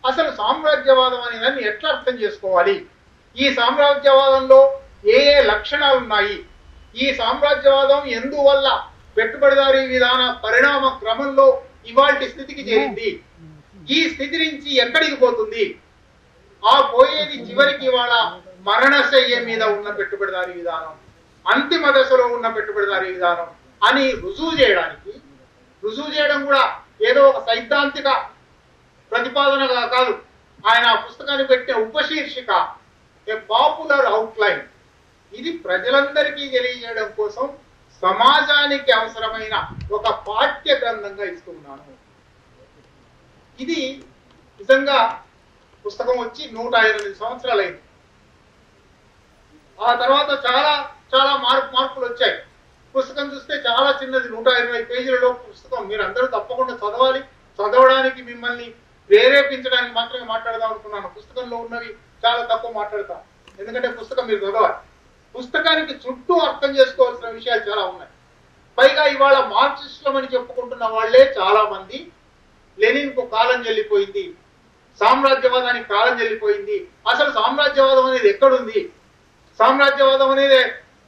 అసలు సామ్రాజ్యవాదం అనే దాన్ని ఎట్లా అర్థం చేసుకోవాలి, ఈ సామ్రాజ్యవాదంలో ఏ ఏ లక్షణాలు ఉన్నాయి, ఈ సామ్రాజ్యవాదం ఎందువల్ల పెట్టుబడిదారీ విధాన పరిణామ క్రమంలో ఇవాల్టి స్థితికి చేరింది, ఈ స్థితి నుంచి ఎక్కడికి పోతుంది, ఆ పోయేది చివరికి ఇవాళ మరణశయ్య మీద ఉన్న పెట్టుబడిదారీ విధానం, అంతిమ దశలో ఉన్న పెట్టుబడిదారీ విధానం అని రుజువు చేయడం కూడా ఏదో ఒక సైద్ధాంతిక ప్రతిపాదనగా కాదు. ఆయన ఆ పుస్తకాన్ని పెట్టిన ఉపశీర్షిక ఏ పాపులర్ అవుట్లైన్. ఇది ప్రజలందరికీ తెలియజేయడం కోసం సమాజానికి అవసరమైన ఒక పాఠ్య గ్రంథంగా ఇస్తున్నాను. ఇది నిజంగా పుస్తకం వచ్చి 128 సంవత్సరాలైంది. ఆ తర్వాత చాలా చాలా మార్పులు వచ్చాయి. పుస్తకం చూస్తే చాలా చిన్నది, 120 పేజీలలో పుస్తకం. మీరు అందరూ తప్పకుండా చదవాలి. చదవడానికి మిమ్మల్ని ప్రేరేపించడానికి మాత్రమే మాట్లాడదాం అనుకున్నాను. పుస్తకంలో ఉన్నవి చాలా తక్కువ మాట్లాడతాం, ఎందుకంటే పుస్తకం మీరు చదవాలి. పుస్తకానికి చుట్టూ అర్థం చేసుకోవాల్సిన విషయాలు చాలా ఉన్నాయి. పైగా ఇవాళ మార్క్సిస్టులమని చెప్పుకుంటున్న వాళ్లే చాలా మంది లెనిన్ కు కాలం చెల్లిపోయింది, సామ్రాజ్యవాదానికి కాలం చెల్లిపోయింది, అసలు సామ్రాజ్యవాదం అనేది ఎక్కడుంది, సామ్రాజ్యవాదం అనేది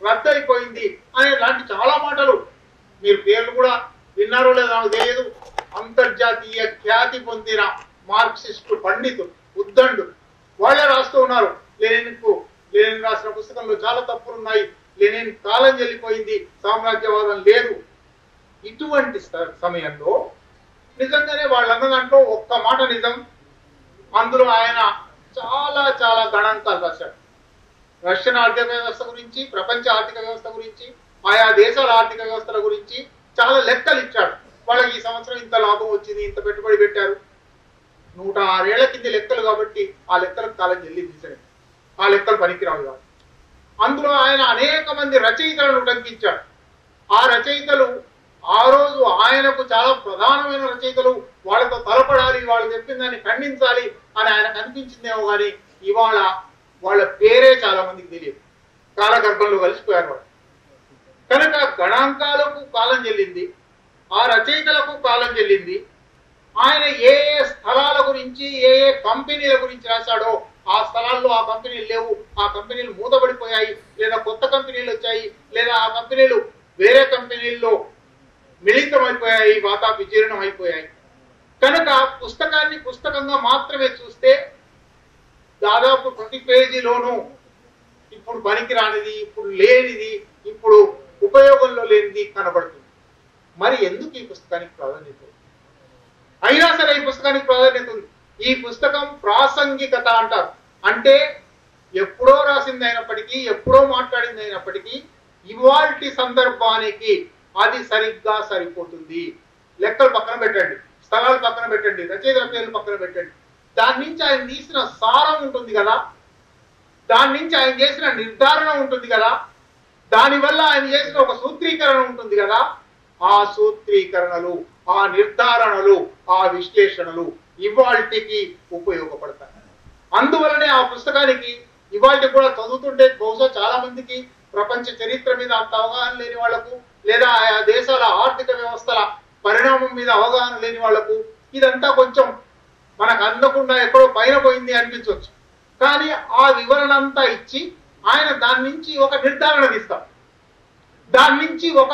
రద్దయిపోయింది అనే లాంటి చాలా మాటలు మీరు పేర్లు కూడా విన్నారో లేదో నాకు తెలియదు. అంతర్జాతీయ ఖ్యాతి పొందిన మార్క్సిస్టు పండితులు, ఉద్దండు వాళ్ళే రాస్తూ ఉన్నారు. లెనిన్ రాసిన పుస్తకంలో చాలా తప్పులు ఉన్నాయి, లెనిన్ కాలం చెల్లిపోయింది, సామ్రాజ్యవాదం లేదు. ఇటువంటి సమయంలో నిజంగానే వాళ్ళన్న దాంట్లో ఒక్క మాట నిజం. అందులో ఆయన చాలా చాలా గణాంకాలు రాశాడు. రష్యన్ ఆర్థిక వ్యవస్థ గురించి, ప్రపంచ ఆర్థిక వ్యవస్థ గురించి, ఆయా దేశాల ఆర్థిక వ్యవస్థల గురించి చాలా లెక్కలు ఇచ్చాడు. వాళ్ళకి ఈ సంవత్సరం ఇంత లాభం వచ్చింది, ఇంత పెట్టుబడి పెట్టారు. 106 ఏళ్ల కింద లెక్కలు కాబట్టి ఆ లెక్కలకు కాలం చెల్లింది సరే, ఆ లెక్కలు పనికిరావు కాదు. అందులో ఆయన అనేక మంది రచయితలను ఉటంకించాడు. ఆ రచయితలు ఆ రోజు ఆయనకు చాలా ప్రధానమైన రచయితలు, వాళ్ళతో తలపడాలి, వాళ్ళు చెప్పిన దాన్ని ఖండించాలి అని ఆయనకు అనిపించిందేమో కానీ ఇవాళ వాళ్ళ పేరే చాలా మందికి తెలియదు. కాలగర్భంలో కలిసిపోయారు వాళ్ళు. కనుక గణాంకాలకు కాలం చెల్లింది, ఆ రచయితలకు కాలం చెల్లింది. ఆయన ఏ ఏ స్థలాల గురించి, ఏ ఏ కంపెనీల గురించి రాశాడో ఆ స్థలాల్లో ఆ కంపెనీలు లేవు, ఆ కంపెనీలు మూతపడిపోయాయి, లేదా కొత్త కంపెనీలు వచ్చాయి, లేదా ఆ కంపెనీలు వేరే కంపెనీల్లో మిళితమైపోయాయి, విజీర్ణం అయిపోయాయి. కనుక పుస్తకాన్ని పుస్తకంగా మాత్రమే చూస్తే దాదాపు ప్రతి పేజీలోనూ ఇప్పుడు పనికిరానిది, ఇప్పుడు లేనిది, ఇప్పుడు ఉపయోగంలో లేనిది కనబడుతుంది. మరి ఎందుకు ఈ పుస్తకానికి ప్రాధాన్యత ఉంది? అయినా సరే ఈ పుస్తకానికి ప్రాధాన్యత ఉంది. ఈ పుస్తకం ప్రాసంగికత అంటారు. అంటే ఎప్పుడో రాసింది అయినప్పటికీ, ఎప్పుడో మాట్లాడింది అయినప్పటికీ ఇవాల్టి సందర్భానికి అది సరిగ్గా సరిపోతుంది. లెక్కలు పక్కన పెట్టండి, స్థలాలు పక్కన పెట్టండి, రచయితల పేర్లు పక్కన పెట్టండి. దాని నుంచి ఆయన తీసిన సారం ఉంటుంది కదా, దాని నుంచి ఆయన చేసిన నిర్ధారణ ఉంటుంది కదా, దానివల్ల ఆయన చేసిన ఒక సూత్రీకరణ ఉంటుంది కదా. ఆ సూత్రీకరణలు, ఆ నిర్ధారణలు, ఆ విశ్లేషణలు ఇవాల్టికి ఉపయోగపడతాయి. అందువలనే ఆ పుస్తకానికి ఇవాల్టి కూడా చదువుతుంటే బహుశా చాలా మందికి ప్రపంచ చరిత్ర మీద అంత అవగాహన లేని వాళ్లకు, లేదా ఆయా దేశాల ఆర్థిక వ్యవస్థల పరిణామం మీద అవగాహన లేని వాళ్లకు ఇదంతా కొంచెం మనకు అందకుండా ఎక్కడో పైన పోయింది అనిపించవచ్చు. కానీ ఆ వివరణ అంతా ఇచ్చి ఆయన దాని నుంచి ఒక నిర్ధారణ తీస్తాడు, దాని నుంచి ఒక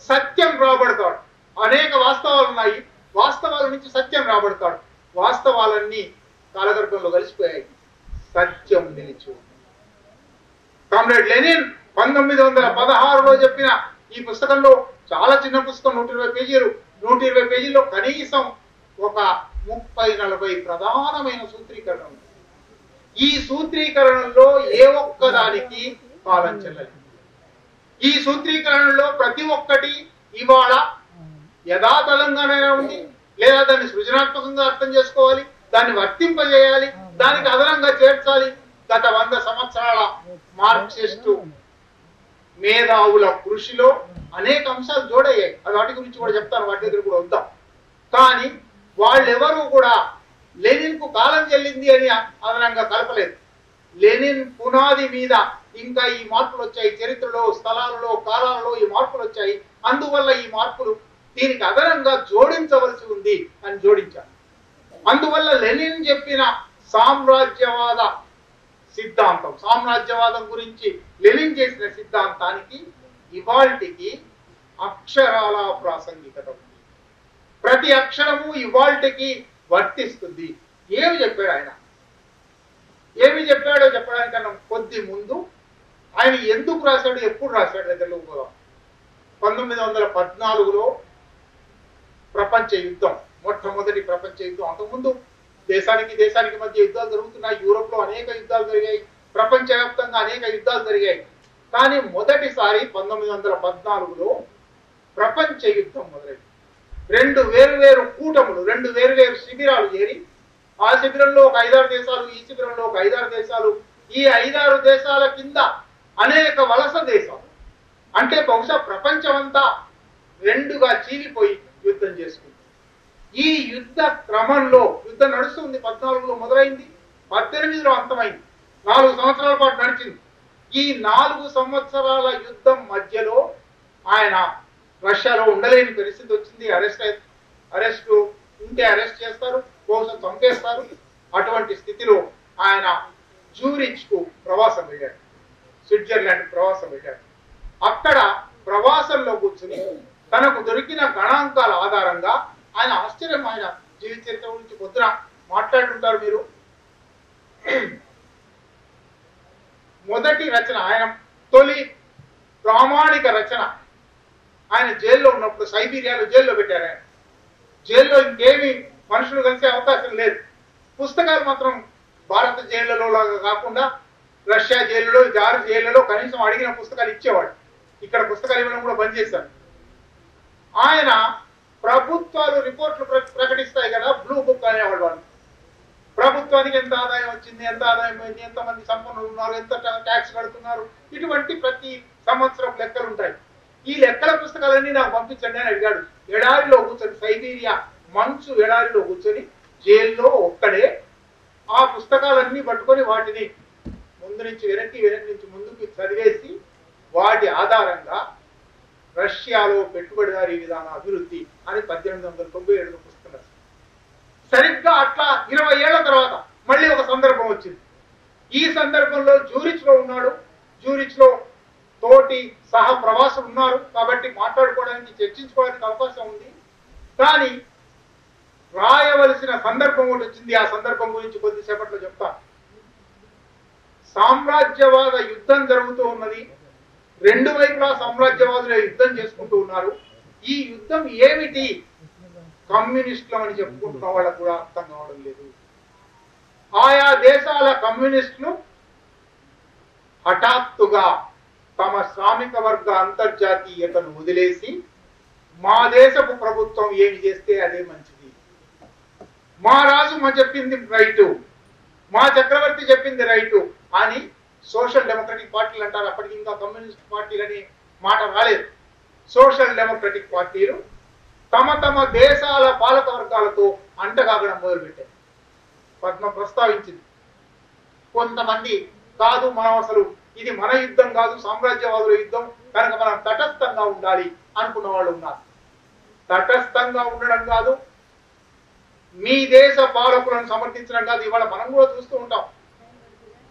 సత్యం రాబడతాడు. అనేక వాస్తవాలు ఉన్నాయి, వాస్తవాల నుంచి సత్యం రాబడతాడు. వాస్తవాలన్నీ కాలగర్భంలో కలిసిపోయాయి, సత్యం నిలిచి. కామ్రేడ్ లెనిన్ 1916లో చెప్పిన ఈ పుస్తకంలో, చాలా చిన్న పుస్తకం, 120 పేజీల్లో కనీసం ఒక 30-40 ప్రధానమైన సూత్రీకరణ ఉంది. ఈ సూత్రీకరణలో ఏ ఒక్కదానికి కాలం చెల్లలేదు. ఈ సూత్రీకరణలో ప్రతి ఒక్కటి ఇవాళ యథాతథంగానే ఉంది, లేదా దాన్ని సృజనాత్మకంగా అర్థం చేసుకోవాలి, దాన్ని వర్తింపజేయాలి, దానికి అదనంగా చేర్చాలి. గత 100 సంవత్సరాల మార్క్సిస్టు మేధావుల కృషిలో అనేక అంశాలు జోడయ్యాయి. అది వాటి గురించి కూడా చెప్తాను, వాటి దగ్గర కూడా వద్దాం. కానీ వాళ్ళెవరూ కూడా లెనిన్ కు కాలం చెల్లింది అని అదనంగా కలపలేదు. లెనిన్ పునాది మీద ఇంకా ఈ మార్పులు వచ్చాయి, చరిత్రలో, స్థలాలలో, కాలాలలో ఈ మార్పులు వచ్చాయి. అందువల్ల ఈ మార్పులు దీనికి అదనంగా జోడించవలసి ఉంది అని జోడించారు. అందువల్ల లెనిన్ చెప్పిన సామ్రాజ్యవాద సిద్ధాంతం, సామ్రాజ్యవాదం గురించి లెనిన్ చేసిన సిద్ధాంతానికి ఇవాల్టికి అక్షరాల ప్రాసంగికత ఉంది. ప్రతి అక్షరము ఇవాల్టికి వర్తిస్తుంది. ఏమి చెప్పాడు ఆయన? ఏమి చెప్పాడో చెప్పడానికన్నా కొద్ది ముందు ఆయన ఎందుకు రాశాడు, ఎప్పుడు రాశాడు దగ్గరలోకి పోదాం. 1914లో ప్రపంచ యుద్ధం, మొట్టమొదటి ప్రపంచ యుద్ధం. అంతకుముందు దేశానికి మధ్య యుద్ధాలు జరుగుతున్నాయి. యూరోప్ లో అనేక యుద్ధాలు జరిగాయి, ప్రపంచవ్యాప్తంగా అనేక యుద్ధాలు జరిగాయి. కానీ మొదటిసారి 1914లో ప్రపంచ యుద్ధం మొదలైంది. రెండు వేరు కూటములు, రెండు వేరు శిబిరాలు చేరి, ఆ శిబిరంలో ఒక 5-6 దేశాలు, ఈ శిబిరంలో ఒక 5-6 దేశాలు, ఈ 5-6 దేశాల కింద అనేక వలస దేశాలు. అంటే బహుశా ప్రపంచం అంతా రెండుగా చీలిపోయి యుద్ధం చేసుకుంది. ఈ యుద్ధ క్రమంలో యుద్ధం నడుస్తుంది. 14లో మొదలైంది, 18లో అంతమైంది. 4 సంవత్సరాల పాటు నడిచింది. ఈ 4 సంవత్సరాల యుద్ధం మధ్యలో ఆయన రష్యాలో ఉండలేని పరిస్థితి వచ్చింది. అరెస్ట్ ఉంటే అరెస్ట్ చేస్తారు, బహుశా చంపేస్తారు. అటువంటి స్థితిలో ఆయన జూరిచ్ కు ప్రవాసం వెళ్ళాడు, స్విట్జర్లాండ్ ప్రవాసం వెళ్ళాడు. అక్కడ ప్రవాసంలో కూర్చుని తనకు దొరికిన గణాంకాల ఆధారంగా ఆయన ఆశ్చర్యం, ఆయన జీవిత చరిత్ర గురించి పొద్దున మాట్లాడుతుంటారు మీరు. మొదటి రచన, ఆయన తొలి ప్రామాణిక రచన, ఆయన జైల్లో ఉన్నప్పుడు, సైబీరియాలో జైల్లో పెట్టారు. ఆయన జైల్లో ఇంకేమి మనుషులు కలిసే అవకాశం లేదు. పుస్తకాలు మాత్రం భారత జైళ్లలో లాగా కాకుండా రష్యా జైలులో, జార్జ్ జైళ్లలో కనీసం అడిగిన పుస్తకాలు ఇచ్చేవాడు. ఇక్కడ పుస్తకాలు ఇవ్వడం కూడా బంద్ చేశారు. ఆయన ప్రభుత్వాలు రిపోర్ట్లు ప్రకటిస్తాయి కదా, బ్లూ బుక్ అనేవాడు. వాళ్ళు ప్రభుత్వానికి ఎంత ఆదాయం వచ్చింది, ఎంత ఆదాయం పోయింది, ఎంతమంది సంపన్నులు ఉన్నారు, ఎంత ట్యాక్స్ కడుతున్నారు, ఇటువంటి ప్రతి సంవత్సరం లెక్కలు ఉంటాయి. ఈ లెక్కల పుస్తకాలన్నీ నాకు పంపించండి అని అడిగాడు. ఎడారిలో కూర్చొని, సైబీరియా మంచు ఎడారిలో కూర్చొని జైల్లో ఒక్కడే ఆ పుస్తకాలన్నీ పట్టుకొని వాటిని ముందు నుంచి వెనక్కి నుంచి ముందుకు చదివేసి వాటి ఆధారంగా రష్యాలో పెట్టుబడిదారీ విధాన అభివృద్ధి అని 1897లో పుస్తకం. సరిగ్గా అట్లా 20 ఏళ్ల తర్వాత మళ్ళీ ఒక సందర్భం వచ్చింది. ఈ సందర్భంలో జూరిచ్ లో ఉన్నాడు. జూరిచ్ లో తోటి సహ ప్రవాసులు ఉన్నారు కాబట్టి మాట్లాడుకోవడానికి, చర్చించుకోవడానికి అవకాశం ఉంది. కానీ రాయవలసిన సందర్భం ఒకటి వచ్చింది. ఆ సందర్భం గురించి కొద్దిసేపట్లో చెప్తాను. సామ్రాజ్యవాద యుద్ధం జరుగుతూ ఉన్నది. రెండు వైపులా సామ్రాజ్యవాదులు యుద్ధం చేసుకుంటూ ఉన్నారు. ఈ యుద్ధం ఏమిటి కమ్యూనిస్టులు అని చెప్పుకుంటున్న వాళ్ళకు కూడా అర్థం కావడం లేదు. ఆయా దేశాల కమ్యూనిస్టులు హఠాత్తుగా తమ శ్రామిక వర్గ అంతర్జాతీయతను వదిలేసి మా దేశపు ప్రభుత్వం ఏమి చేస్తే అదే మంచిది, మా రాజు మా చెప్పింది రైటు, మా చక్రవర్తి చెప్పింది రైటు అని సోషల్ డెమోక్రటిక్ పార్టీలు అంటారు. అప్పటికి ఇంకా కమ్యూనిస్ట్ పార్టీలని మాట రాలేదు. సోషల్ డెమోక్రటిక్ పార్టీలు తమ దేశాల పాలక వర్గాలతో అంటగాగడం మొదలుపెట్టారు. పద్మ ప్రస్తావించింది. కొంతమంది కాదు, మనం అసలు ఇది మన యుద్ధం కాదు, సామ్రాజ్యవాదుల యుద్ధం కనుక మనం తటస్థంగా ఉండాలి అనుకున్న వాళ్ళు ఉన్నారు. తటస్థంగా ఉండడం కాదు, మీ దేశ పాలకులను సమర్థించడం కాదు. ఇవాళ మనం కూడా చూస్తూ ఉంటాం,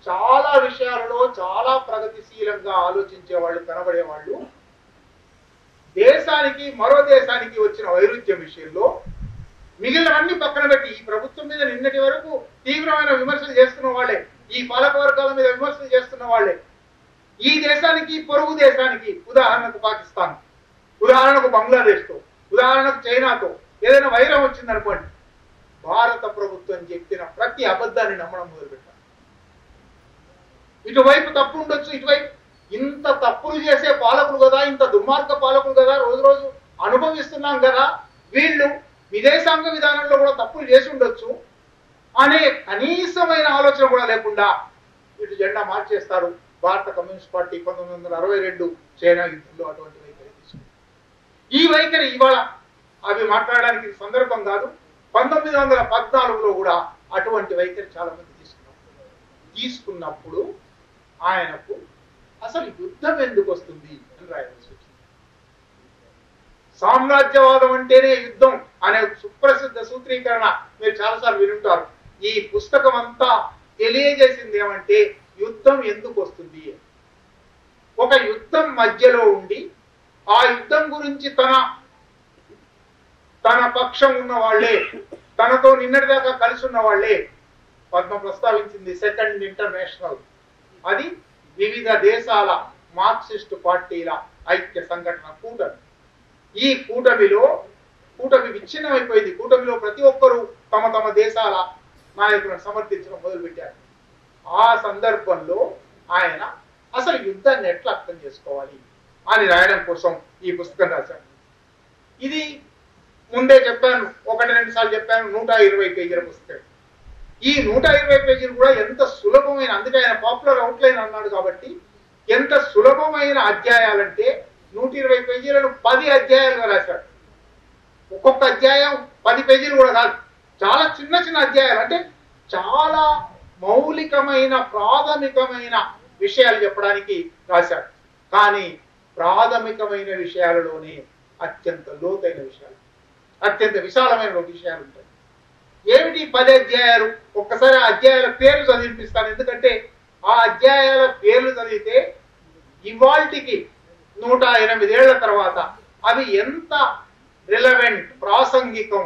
చాలా విషయాలలో చాలా ప్రగతిశీలంగా ఆలోచించే వాళ్ళు, కనబడే వాళ్ళు దేశానికి మరో దేశానికి వచ్చిన వైరుధ్యం విషయంలో మిగిలినవన్నీ పక్కన పెట్టి ఈ ప్రభుత్వం మీద నిన్నటి వరకు తీవ్రమైన విమర్శలు చేస్తున్న వాళ్ళే, ఈ పాలక వర్గాల మీద విమర్శలు చేస్తున్న వాళ్ళే ఈ దేశానికి పొరుగు దేశానికి, ఉదాహరణకు పాకిస్తాన్, ఉదాహరణకు బంగ్లాదేశ్ తో, ఉదాహరణకు చైనాతో ఏదైనా వైరం వచ్చిందనుకోండి, భారత ప్రభుత్వం చెప్పిన ప్రతి అబద్ధాన్ని నమ్మడం మొదలుపెట్టారు. ఇటువైపు తప్పు ఉండొచ్చు, ఇటువైపు ఇంత తప్పులు చేసే పాలకులు కదా, ఇంత దుర్మార్గ పాలకులు కదా, రోజు రోజు అనుభవిస్తున్నాం కదా, వీళ్ళు విదేశాంగ విధానంలో కూడా తప్పులు చేసి ఉండొచ్చు అనే కనీసమైన ఆలోచన కూడా లేకుండా ఇటు జెండా మార్చేస్తారు. భారత కమ్యూనిస్ట్ పార్టీ 1962 చైనా యుద్ధంలో అటువంటి వైఖరి తీసుకుంది. ఈ వైఖరి ఇవాళ అవి మాట్లాడడానికి సందర్భం కాదు. 1914లో కూడా అటువంటి వైఖరి చాలా మంది తీసుకున్నప్పుడు ఆయనకు అసలు యుద్ధం ఎందుకు వస్తుంది అని రాయవలసి వచ్చింది. సామ్రాజ్యవాదం అంటేనే యుద్ధం అనే సుప్రసిద్ధ సూత్రీకరణ మీరు చాలాసార్లు వినుంటారు. ఈ పుస్తకం అంతా తెలియజేసింది ఏమంటే యుద్ధం ఎందుకు వస్తుంది. ఒక యుద్ధం మధ్యలో ఉండి ఆ యుద్ధం గురించి తన పక్షం ఉన్న వాళ్ళే, తనతో నిన్నటిదాకా కలిసి ఉన్న వాళ్ళే పద్మ ప్రస్తావించింది సెకండ్ ఇంటర్నేషనల్. అది వివిధ దేశాల మార్క్సిస్టు పార్టీల ఐక్య సంఘటన కూటమి. ఈ కూటమి విచ్ఛిన్నమైపోయింది. కూటమిలో ప్రతి ఒక్కరూ తమ తమ దేశాల నాయకులను సమర్థించడం మొదలుపెట్టారు. ఆ సందర్భంలో ఆయన అసలు యుద్ధాన్ని ఎట్లా అర్థం చేసుకోవాలి అని రాయడం కోసం ఈ పుస్తకం రాశాను. ఇది ముందే చెప్పాను, 1-2 సార్లు చెప్పాను, 120 పేజీల పుస్తకం. ఈ 120 పేజీలు కూడా ఎంత సులభమైన, అందుకే ఆయన పాపులర్ అవుట్లైన్ అన్నాడు కాబట్టి, ఎంత సులభమైన అధ్యాయాలంటే 120 పేజీలను 10 అధ్యాయాలుగా రాశాడు. ఒక్కొక్క అధ్యాయం 10 పేజీలు కూడా కాదు, చాలా చిన్న చిన్న అధ్యాయాలు. అంటే చాలా మౌలికమైన ప్రాథమికమైన విషయాలు చెప్పడానికి రాశాడు. కానీ ప్రాథమికమైన విషయాలలోనే అత్యంత లోతైన విషయాలు, అత్యంత విశాలమైన విషయాలు ఉంటాయి. ఏమిటి 10 అధ్యాయాలు? ఒక్కసారి ఆ అధ్యాయాల పేర్లు చదివిపిస్తాను. ఎందుకంటే ఆ అధ్యాయాల పేర్లు చదివితే ఇవాల్టికి 108 ఏళ్ల తర్వాత అవి ఎంత రిలవెంట్, ప్రాసంగికం,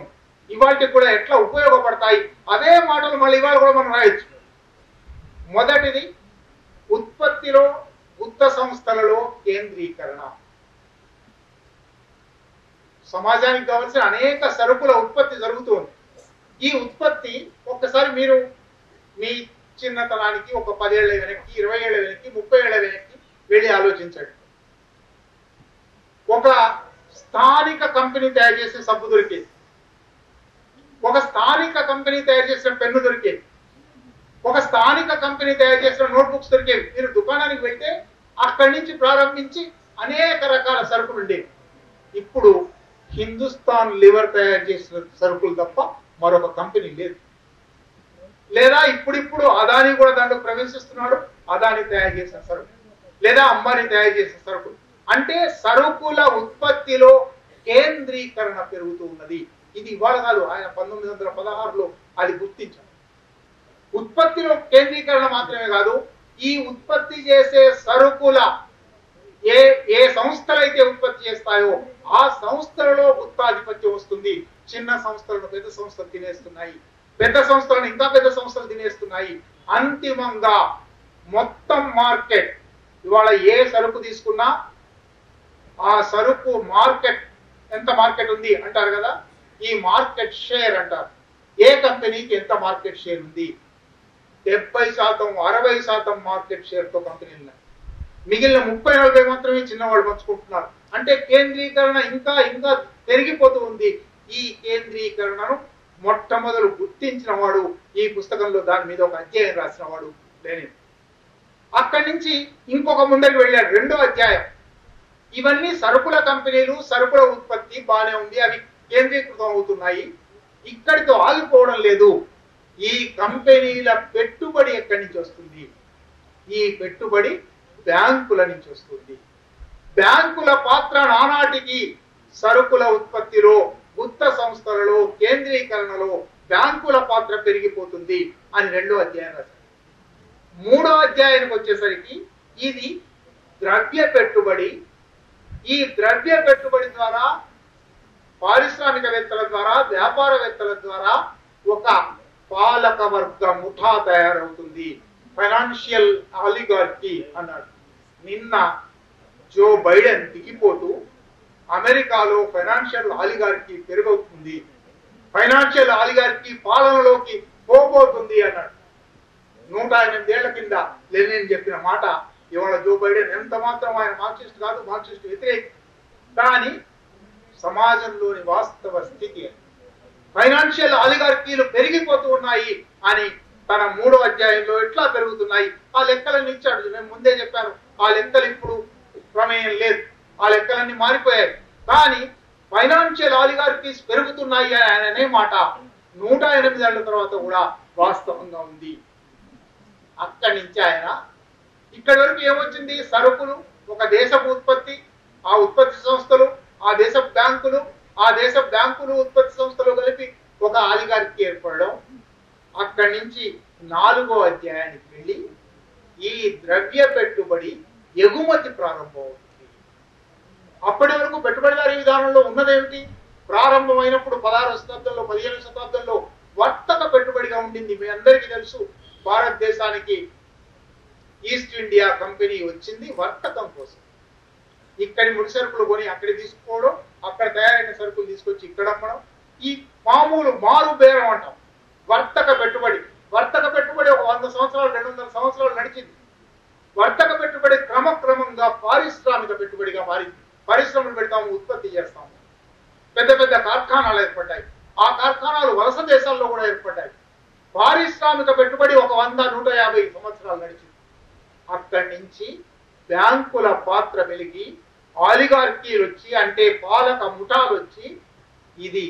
ఇవాళకి కూడా ఎట్లా ఉపయోగపడతాయి, అదే మాటలు మళ్ళీ ఇవాళ కూడా మనం రాయొచ్చు. మొదటిది, ఉత్పత్తిలో గుత్త సంస్థలలో కేంద్రీకరణ. సమాజానికి కావాల్సిన అనేక సరుకుల ఉత్పత్తి జరుగుతుంది. ఈ ఉత్పత్తి ఒక్కసారి మీరు మీ చిన్నతనానికి ఒక 10 ఏళ్ల వెనక్కి, 20 ఏళ్ల వెనక్కి, 30 ఏళ్ల వెనక్కి వెళ్ళి ఆలోచించండి. ఒక స్థానిక కంపెనీ తయారు చేసే సబ్బు దొరికేది, ఒక స్థానిక కంపెనీ తయారు చేసిన పెన్ను దొరికేది, ఒక స్థానిక కంపెనీ తయారు చేసిన నోట్బుక్స్ దొరికేవి. మీరు దుకాణానికి వెళ్తే అక్కడి నుంచి ప్రారంభించి అనేక రకాల సరుకులు ఉండేవి. ఇప్పుడు హిందుస్థాన్ లివర్ తయారు చేసిన సరుకులు తప్ప మరొక కంపెనీ లేదు. లేదా ఇప్పుడిప్పుడు అదాని కూడా దాంట్లో ప్రవేశిస్తున్నాడు. అదాని తయారు చేసిన సరుకు, లేదా అంబానీ తయారు చేసిన సరుకులు. అంటే సరుకుల ఉత్పత్తిలో కేంద్రీకరణ పెరుగుతూ ఉన్నది. ఇది ఇవాళ కాదు, ఆయన 1916లో అది గుర్తించారు. ఉత్పత్తిలో కేంద్రీకరణ మాత్రమే కాదు, ఈ ఉత్పత్తి చేసే సరుకుల ఏ సంస్థలైతే ఉత్పత్తి చేస్తాయో ఆ సంస్థలలో గుత్తాధిపత్యం వస్తుంది. చిన్న సంస్థలను పెద్ద సంస్థలు తినేస్తున్నాయి, పెద్ద సంస్థలను ఇంకా పెద్ద సంస్థలు తినేస్తున్నాయి. అంతిమంగా మొత్తం మార్కెట్, ఇవాళ ఏ సరుకు తీసుకున్నా ఆ సరుకు మార్కెట్, ఎంత మార్కెట్ ఉంది అంటారు కదా, ఈ మార్కెట్ షేర్ అంటారు. ఏ కంపెనీకి ఎంత మార్కెట్ షేర్ ఉంది? 70%, 60% మార్కెట్ షేర్ తో కంపెనీలు ఉన్నాయి. మిగిలిన 30-40 మాత్రమే చిన్నవాళ్ళు పంచుకుంటున్నారు. అంటే కేంద్రీకరణ ఇంకా ఇంకా పెరిగిపోతూ ఉంది. ఈ కేంద్రీకరణను మొట్టమొదలు గుర్తించిన వాడు, ఈ పుస్తకంలో దాని మీద ఒక అధ్యాయం రాసిన వాడు లెనిన్. అక్కడి నుంచి ఇంకొక ముందరికి వెళ్ళాడు, 2వ అధ్యాయం. ఇవన్నీ సరుకుల కంపెనీలు, సరుకుల ఉత్పత్తి బాగానే ఉంది, అవి కేంద్రీకృతం అవుతున్నాయి. ఇక్కడితో ఆగిపోవడం లేదు. ఈ కంపెనీల పెట్టుబడి ఎక్కడి నుంచి వస్తుంది? ఈ పెట్టుబడి బ్యాంకుల నుంచి వస్తుంది. బ్యాంకుల పాత్ర నానాటికి సరుకుల ఉత్పత్తిలో, గుత్త సంస్థలలో, కేంద్రీకరణలో బ్యాంకుల పాత్ర పెరిగిపోతుంది అని 2వ అధ్యాయం రాశారు. 3వ అధ్యాయానికి వచ్చేసరికి ఇది ద్రవ్య పెట్టుబడి. ఈ ద్రవ్య పెట్టుబడి ద్వారా పారిశ్రామికవేత్తల ద్వారా, వ్యాపారవేత్తల ద్వారా ఒక పాలక వర్గ ముఠా తయారవుతుంది. ఫైనాన్షియల్ ఆలిగార్కీ అన్నాడు. నిన్న జో బైడెన్ దిగిపోతూ అమెరికాలో ఫైనాన్షియల్ ఆలిగార్కీ పెరుగుతుంది, ఫైనాన్షియల్ ఆలిగార్కీ పాలనలోకి పోబోతుంది అన్నాడు. 108 ఏళ్ల కింద లెనిన్ చెప్పిన మాట ఇవాళ జో బైడెన్ ఎంత మాత్రం ఆయన మార్క్సిస్ట్ కాదు, మార్క్సిస్ట్ వ్యతిరేక. కానీ సమాజంలోని వాస్తవ స్థితి ఫైనాన్షియల్ ఆలిగార్కీలు పెరిగిపోతూ ఉన్నాయి అని తన 3వ అధ్యాయంలో ఎట్లా పెరుగుతున్నాయి ఆ లెక్కలన్నీ ఇచ్చాడు. నేను ముందే చెప్పాను, ఆ లెక్కలు ఇప్పుడు ప్రమేయం లేదు, ఆ లెక్కలన్నీ మారిపోయాయి. కానీ ఫైనాన్షియల్ ఆలిగార్కీస్ పెరుగుతున్నాయి అని ఆయన అనే మాట 108 ఏళ్ల తర్వాత కూడా వాస్తవంగా ఉంది. అక్కడి నుంచి ఆయన ఇక్కడి వరకు ఏమొచ్చింది? సరుకులు, ఒక దేశపు ఉత్పత్తి, ఆ ఉత్పత్తి సంస్థలు, ఆ దేశపు బ్యాంకులు, ఆ దేశ బ్యాంకులు ఉత్పత్తి సంస్థలు కలిపి ఒక ఆధికారికి ఏర్పడడం, అక్కడి నుంచి 4వ అధ్యాయానికి వెళ్ళి ఈ ద్రవ్య పెట్టుబడి ఎగుమతి ప్రారంభం అవుతుంది. అప్పటి వరకు పెట్టుబడిదారీ విధానంలో ఉన్నదేమిటి? ప్రారంభమైనప్పుడు 16వ శతాబ్దంలో 15వ శతాబ్దంలో వర్తక పెట్టుబడిగా ఉండింది. మీ అందరికీ తెలుసు, భారతదేశానికి ఈస్ట్ ఇండియా కంపెనీ వచ్చింది వర్తకం కోసం. ఇక్కడి ముడి సరుకులు కొని అక్కడ తీసుకోవడం, అక్కడ తయారైన సరుకులు తీసుకొచ్చి ఇక్కడ అమ్మడం, ఈ మామూలు మారు బేరం అంటాం వర్తక పెట్టుబడి. వర్తక పెట్టుబడి ఒక 100 సంవత్సరాలు 200 సంవత్సరాలు నడిచింది. వర్తక పెట్టుబడి క్రమక్రమంగా పారిశ్రామిక పెట్టుబడిగా మారింది. పరిశ్రమలు పెడతాము, ఉత్పత్తి చేస్తాము, పెద్ద పెద్ద కార్ఖానాలు ఏర్పడ్డాయి. ఆ కార్ఖానాలు వలస దేశాల్లో కూడా ఏర్పడ్డాయి. పారిశ్రామిక పెట్టుబడి ఒక 100-150 సంవత్సరాలు నడిచింది. అక్కడి నుంచి బ్యాంకుల పాత్ర వెలిగి ఆలిగార్కీలు వచ్చి, అంటే పాలక ముఠాలు వచ్చి ఇది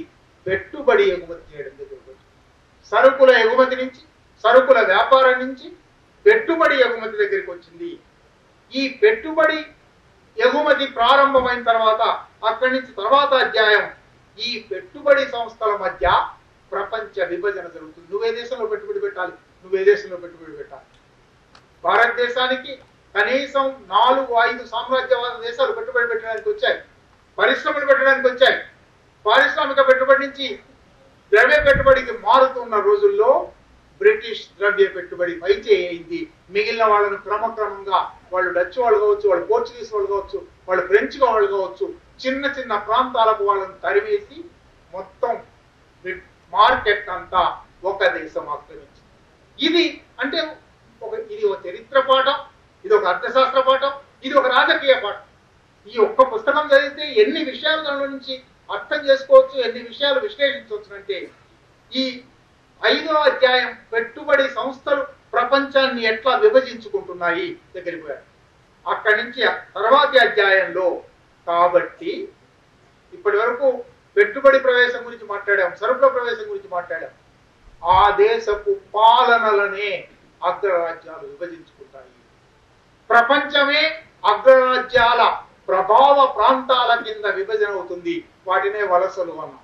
పెట్టుబడి ఎగుమతి చేయడం దగ్గరకు వచ్చింది. సరుకుల ఎగుమతి నుంచి, సరుకుల వ్యాపారం నుంచి పెట్టుబడి ఎగుమతి దగ్గరికి వచ్చింది. ఈ పెట్టుబడి ఎగుమతి ప్రారంభమైన తర్వాత అక్కడి నుంచి తర్వాత అధ్యాయం ఈ పెట్టుబడి సంస్థల మధ్య ప్రపంచ విభజన జరుగుతుంది. నువ్వే దేశంలో పెట్టుబడి పెట్టాలి, నువ్వే దేశంలో పెట్టుబడి పెట్టాలి. భారతదేశానికి కనీసం 4-5 సామ్రాజ్యవాద దేశాలు పెట్టుబడి పెట్టడానికి వచ్చాయి, పరిశ్రమలు పెట్టడానికి వచ్చాయి. పారిశ్రామిక పెట్టుబడి నుంచి ద్రవ్య పెట్టుబడికి మారుతున్న రోజుల్లో బ్రిటిష్ ద్రవ్య పెట్టుబడి పైచేయి అయింది. మిగిలిన వాళ్ళను క్రమక్రమంగా, వాళ్ళు డచ్ వాళ్ళు కావచ్చు, వాళ్ళు పోర్చుగీస్ వాళ్ళు కావచ్చు, వాళ్ళు ఫ్రెంచ్ వాళ్ళు కావచ్చు, చిన్న చిన్న ప్రాంతాలకు వాళ్ళని తరివేసి మొత్తం మార్కెట్ అంతా ఒక దేశం ఆక్రమించింది. ఇది అంటే ఇది ఒక చరిత్ర పాఠం, ఇది ఒక అర్థశాస్త్ర పాఠం, ఇది ఒక రాజకీయ పాఠం. ఈ ఒక్క పుస్తకం చదివితే ఎన్ని విషయాలు దాని నుంచి అర్థం చేసుకోవచ్చు, ఎన్ని విషయాలు విశ్లేషించవచ్చు. అంటే ఈ 5వ అధ్యాయం పెట్టుబడి సంస్థలు ప్రపంచాన్ని ఎట్లా విభజించుకుంటున్నాయి దగ్గరికి పోయారు. అక్కడి నుంచి తర్వాతి అధ్యాయంలో కాబట్టి ఇప్పటి వరకు పెట్టుబడి ప్రవేశం గురించి మాట్లాడాం, సరుకుల ప్రవేశం గురించి మాట్లాడాం. ఆ దేశపు పాలనలనే అగ్రరాజ్యాలు విభజించుకుంటాయి. ప్రపంచమే అగ్రరాజ్యాల ప్రభావ ప్రాంతాల కింద విభజన అవుతుంది. వాటినే వలసలు అన్నాం.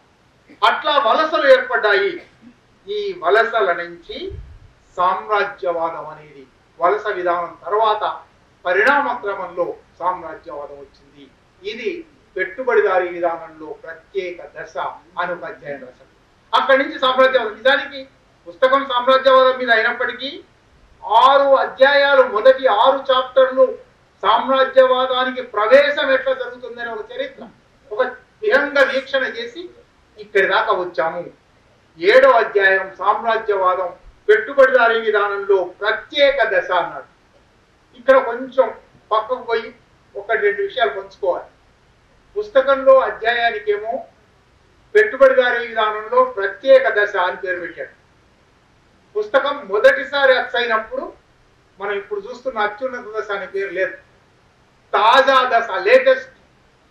అట్లా వలసలు ఏర్పడ్డాయి. ఈ వలసల నుంచి సామ్రాజ్యవాదం అనేది వలస విధానం తర్వాత పరిణామ క్రమంలో సామ్రాజ్యవాదం వచ్చింది. ఇది పెట్టుబడిదారీ విధానంలో ప్రత్యేక దశ అని ఒక అధ్యాయం రాశారు. అక్కడి నుంచి సామ్రాజ్యవాదం. నిజానికి పుస్తకం సామ్రాజ్యవాదం మీద అయినప్పటికీ 6 అధ్యాయాలు, మొదటి 6 చాప్టర్లు సామ్రాజ్యవాదానికి ప్రవేశం ఎట్లా జరుగుతుందని ఒక చరిత్ర, ఒక విహంగ వీక్షణ చేసి ఇక్కడి దాకా వచ్చాము. 7వ అధ్యాయం సామ్రాజ్యవాదం పెట్టుబడిదారీ విధానంలో ప్రత్యేక దశ అన్నాడు. ఇక్కడ కొంచెం పక్కకు పోయి 1-2 విషయాలు పంచుకోవాలి. పుస్తకంలో అధ్యాయానికేమో పెట్టుబడిదారీ విధానంలో ప్రత్యేక దశ అని పేరు పెట్టాడు. పుస్తకం మొదటిసారి అచ్చైనప్పుడు మనం ఇప్పుడు చూస్తున్న అత్యున్నత దశ అనే పేరు లేదు, తాజా దశ, లేటెస్ట్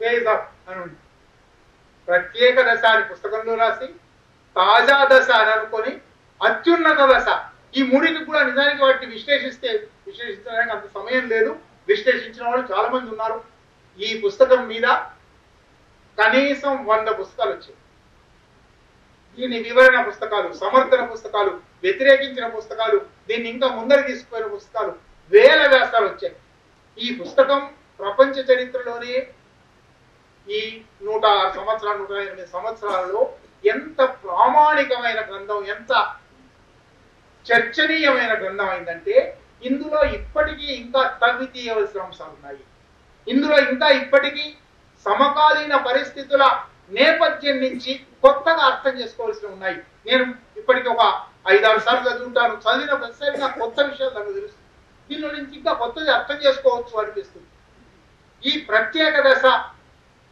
ఫేజ్ ఆఫ్ అని ఉంది. ప్రత్యేక దశ అని పుస్తకంలో రాసి తాజా దశ అని అనుకొని అత్యున్నత దశ, ఈ మూడింటికి కూడా నిజానికి వాటిని విశ్లేషించడానికి అంత సమయం లేదు. విశ్లేషించిన వాళ్ళు చాలా మంది ఉన్నారు. ఈ పుస్తకం మీద కనీసం 100 పుస్తకాలు వచ్చాయి. దీని వివరణ పుస్తకాలు, సమర్థన పుస్తకాలు, వ్యతిరేకించిన పుస్తకాలు, దీన్ని ఇంకా ముందరికి తీసుకుపోయిన పుస్తకాలు, వేల వ్యాసాలు వచ్చాయి. ఈ పుస్తకం ప్రపంచ చరిత్రలోనే ఈ 106 సంవత్సరాలు 108 సంవత్సరాలలో ఎంత ప్రామాణికమైన గ్రంథం, ఎంత చర్చనీయమైన గ్రంథం అయిందంటే ఇందులో ఇప్పటికీ ఇంకా తవ్వి తీయవలసిన అంశాలు ఉన్నాయి. ఇందులో ఇంకా ఇప్పటికీ సమకాలీన పరిస్థితుల నేపథ్యం నుంచి కొత్తగా అర్థం చేసుకోవాల్సి ఉన్నాయి. నేను ఇప్పటికీ ఒక 5-6 సార్లు చదువుతాను. చదివిన ప్రతిసారి నాకు కొత్త విషయాలు నాకు తెలుస్తుంది. దీనిలో నుంచి ఇంకా కొత్తది అర్థం చేసుకోవచ్చు అనిపిస్తుంది. ఈ ప్రత్యేక దశ,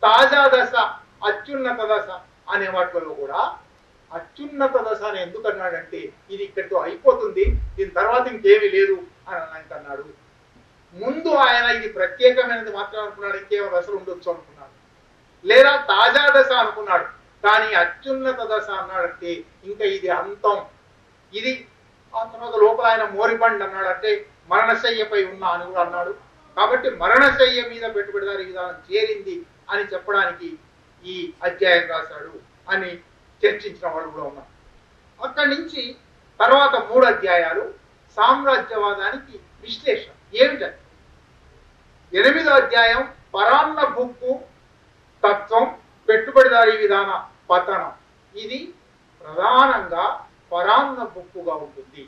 తాజా దశ, అత్యున్నత దశ అనే వాటిలో కూడా అత్యున్నత దశ అని ఎందుకు అన్నాడంటే ఇది ఇక్కడితో అయిపోతుంది, దీని తర్వాత ఇంకేమీ లేదు అని ఆయన అన్నాడు. ముందు ఆయన ఇది ప్రత్యేకమైనది మాత్రం అనుకున్నాడు, ఇంకేమో దశలు ఉండొచ్చు అనుకున్నాడు, లేదా తాజా దశ అనుకున్నాడు. కానీ అత్యున్నత దశ అన్నాడంటే ఇంకా ఇది అంతం. ఇది ఆ తర్వాత లోపల ఆయన మోరిబండ్ అన్నాడంటే మరణశయ్యపై ఉన్నా అని కూడా అన్నాడు. కాబట్టి మరణశయ్య మీద పెట్టుబడిదారీ విధానం చేరింది అని చెప్పడానికి ఈ అధ్యాయం రాశాడు అని చర్చించిన వాళ్ళు కూడా ఉన్నారు. అక్కడి నుంచి తర్వాత 3 అధ్యాయాలు సామ్రాజ్యవాదానికి విశ్లేషణ ఏమిటంటే 8వ అధ్యాయం పరాన్న బుక్కు తత్వం పెట్టుబడిదారీ విధాన పతనం. ఇది ప్రధానంగా పరాన్న బుక్కుగా ఉంటుంది.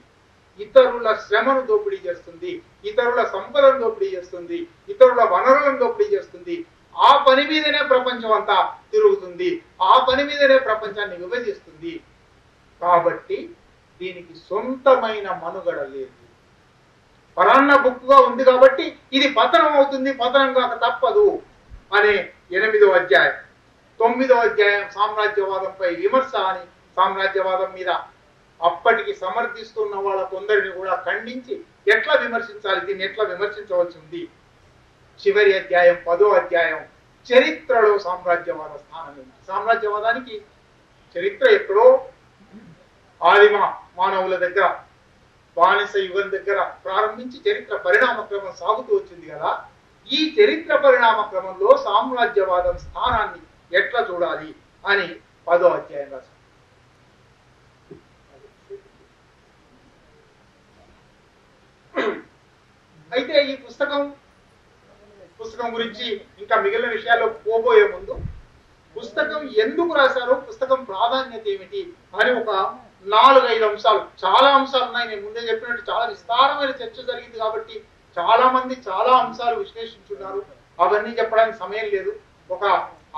ఇతరుల శ్రమను దోపిడీ చేస్తుంది, ఇతరుల సంపదను దోపిడీ చేస్తుంది, ఇతరుల వనరులను దోపిడీ చేస్తుంది. ఆ పని మీదనే ప్రపంచం అంతా తిరుగుతుంది, ఆ పని మీదనే ప్రపంచాన్ని విభజిస్తుంది. కాబట్టి దీనికి సొంతమైన మనుగడ లేదు. పరాన్న బుక్కుగా ఉంది కాబట్టి ఇది పతనం అవుతుంది, పతనం కాక తప్పదు అనే 8వ అధ్యాయం. 9వ అధ్యాయం సామ్రాజ్యవాదంపై విమర్శ అని సామ్రాజ్యవాదం మీద అప్పటికి సమర్థిస్తున్న వాళ్ళ కొందరిని కూడా ఖండించి ఎట్లా విమర్శించాలి, దీన్ని ఎట్లా విమర్శించవలసి ఉంది. చివరి అధ్యాయం 10వ అధ్యాయం చరిత్రలో సామ్రాజ్యవాద స్థానం ఉంది. సామ్రాజ్యవాదానికి చరిత్ర ఎక్కడో ఆదిమ మానవుల దగ్గర బానిస యుగం దగ్గర ప్రారంభించి చరిత్ర పరిణామ క్రమం సాగుతూ వచ్చింది కదా. ఈ చరిత్ర పరిణామ క్రమంలో సామ్రాజ్యవాదం స్థానాన్ని ఎట్లా చూడాలి అని 10వ అధ్యాయం రాశారు. అయితే ఈ పుస్తకం గురించి ఇంకా మిగిలిన విషయాల్లో పోబోయే ముందు పుస్తకం ఎందుకు రాశారో, పుస్తకం ప్రాధాన్యత ఏమిటి అని ఒక 4-5 అంశాలు, చాలా అంశాలు ఉన్నాయి. నేను ముందే చెప్పినట్టు చాలా విస్తారమైన చర్చ జరిగింది కాబట్టి చాలా మంది చాలా అంశాలు విశ్లేషించున్నారు. అవన్నీ చెప్పడానికి సమయం లేదు. ఒక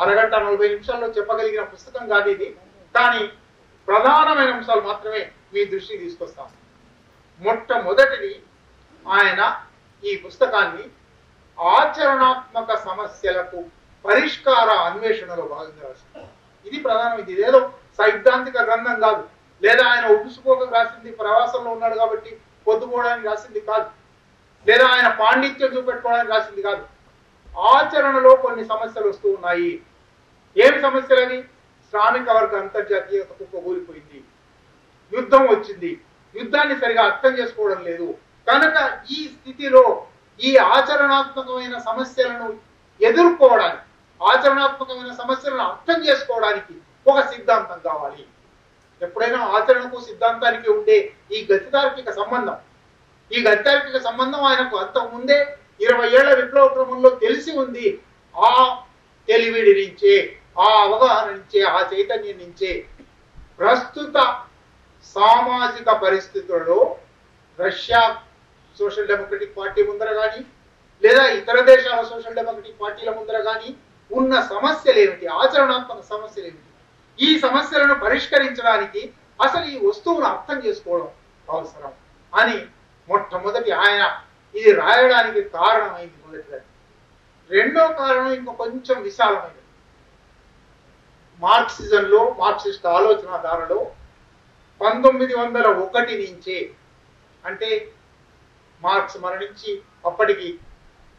అరగంట 40 నిమిషాల్లో చెప్పగలిగిన పుస్తకం కాదు ఇది. కానీ ప్రధానమైన అంశాలు మాత్రమే మీ దృష్టికి తీసుకొస్తాను. మొట్టమొదటిది, ఆయన ఈ పుస్తకాన్ని ఆచరణాత్మక సమస్యలకు పరిష్కార అన్వేషణలో భాగంగా రాశారు. ఇది ప్రధానం. ఇది ఏదో సైద్ధాంతిక గ్రంథం కాదు, లేదా ఆయన ఉప్పుసుకోక రాసింది, ప్రవాసంలో ఉన్నాడు కాబట్టి పొద్దుపోవడానికి రాసింది కాదు, లేదా ఆయన పాండిత్యం చూపెట్టుకోవడానికి రాసింది కాదు. ఆచరణలో కొన్ని సమస్యలు వస్తూ ఉన్నాయి. ఏమి సమస్యలని? శ్రామిక వర్గ అంతర్జాతీయత కుప్పకూలిపోయింది, యుద్ధం వచ్చింది, యుద్ధాన్ని సరిగా అర్థం చేసుకోవడం లేదు. కనుక ఈ స్థితిలో ఈ ఆచరణాత్మకమైన సమస్యలను ఎదుర్కోవడానికి, ఆచరణాత్మకమైన సమస్యలను అర్థం చేసుకోవడానికి ఒక సిద్ధాంతం కావాలి. ఎప్పుడైనా ఆచరణకు సిద్ధాంతానికి ఉండే ఈ గతితార్కిక సంబంధం, ఈ గతితార్కిక సంబంధం ఆయనకు అంతకు ముందే 20 ఏళ్ల విప్లవ క్రమంలో తెలిసి ఉంది. ఆ తెలివిడి నుంచే, ఆ అవగాహన నుంచే, ఆ చైతన్యం నుంచే ప్రస్తుత సామాజిక పరిస్థితుల్లో రష్యా సోషల్ డెమోక్రటిక్ పార్టీ ముందర కానీ, లేదా ఇతర దేశాల సోషల్ డెమోక్రటిక్ పార్టీల ముందర కానీ ఉన్న సమస్యలు ఏమిటి, ఆచరణాత్మక సమస్యలు ఏమిటి, ఈ సమస్యలను పరిష్కరించడానికి అసలు ఈ వస్తువును అర్థం చేసుకోవడం అవసరం అని మొట్టమొదటి ఆయన ఇది రాయడానికి కారణమైంది. మొదటిది. రెండో కారణం ఇంకో కొంచెం విశాలమైనది. మార్క్సిజంలో, మార్క్సిస్ట్ ఆలోచనధారలో 1901 నుంచే, అంటే మార్క్స్ మరణించి అప్పటికి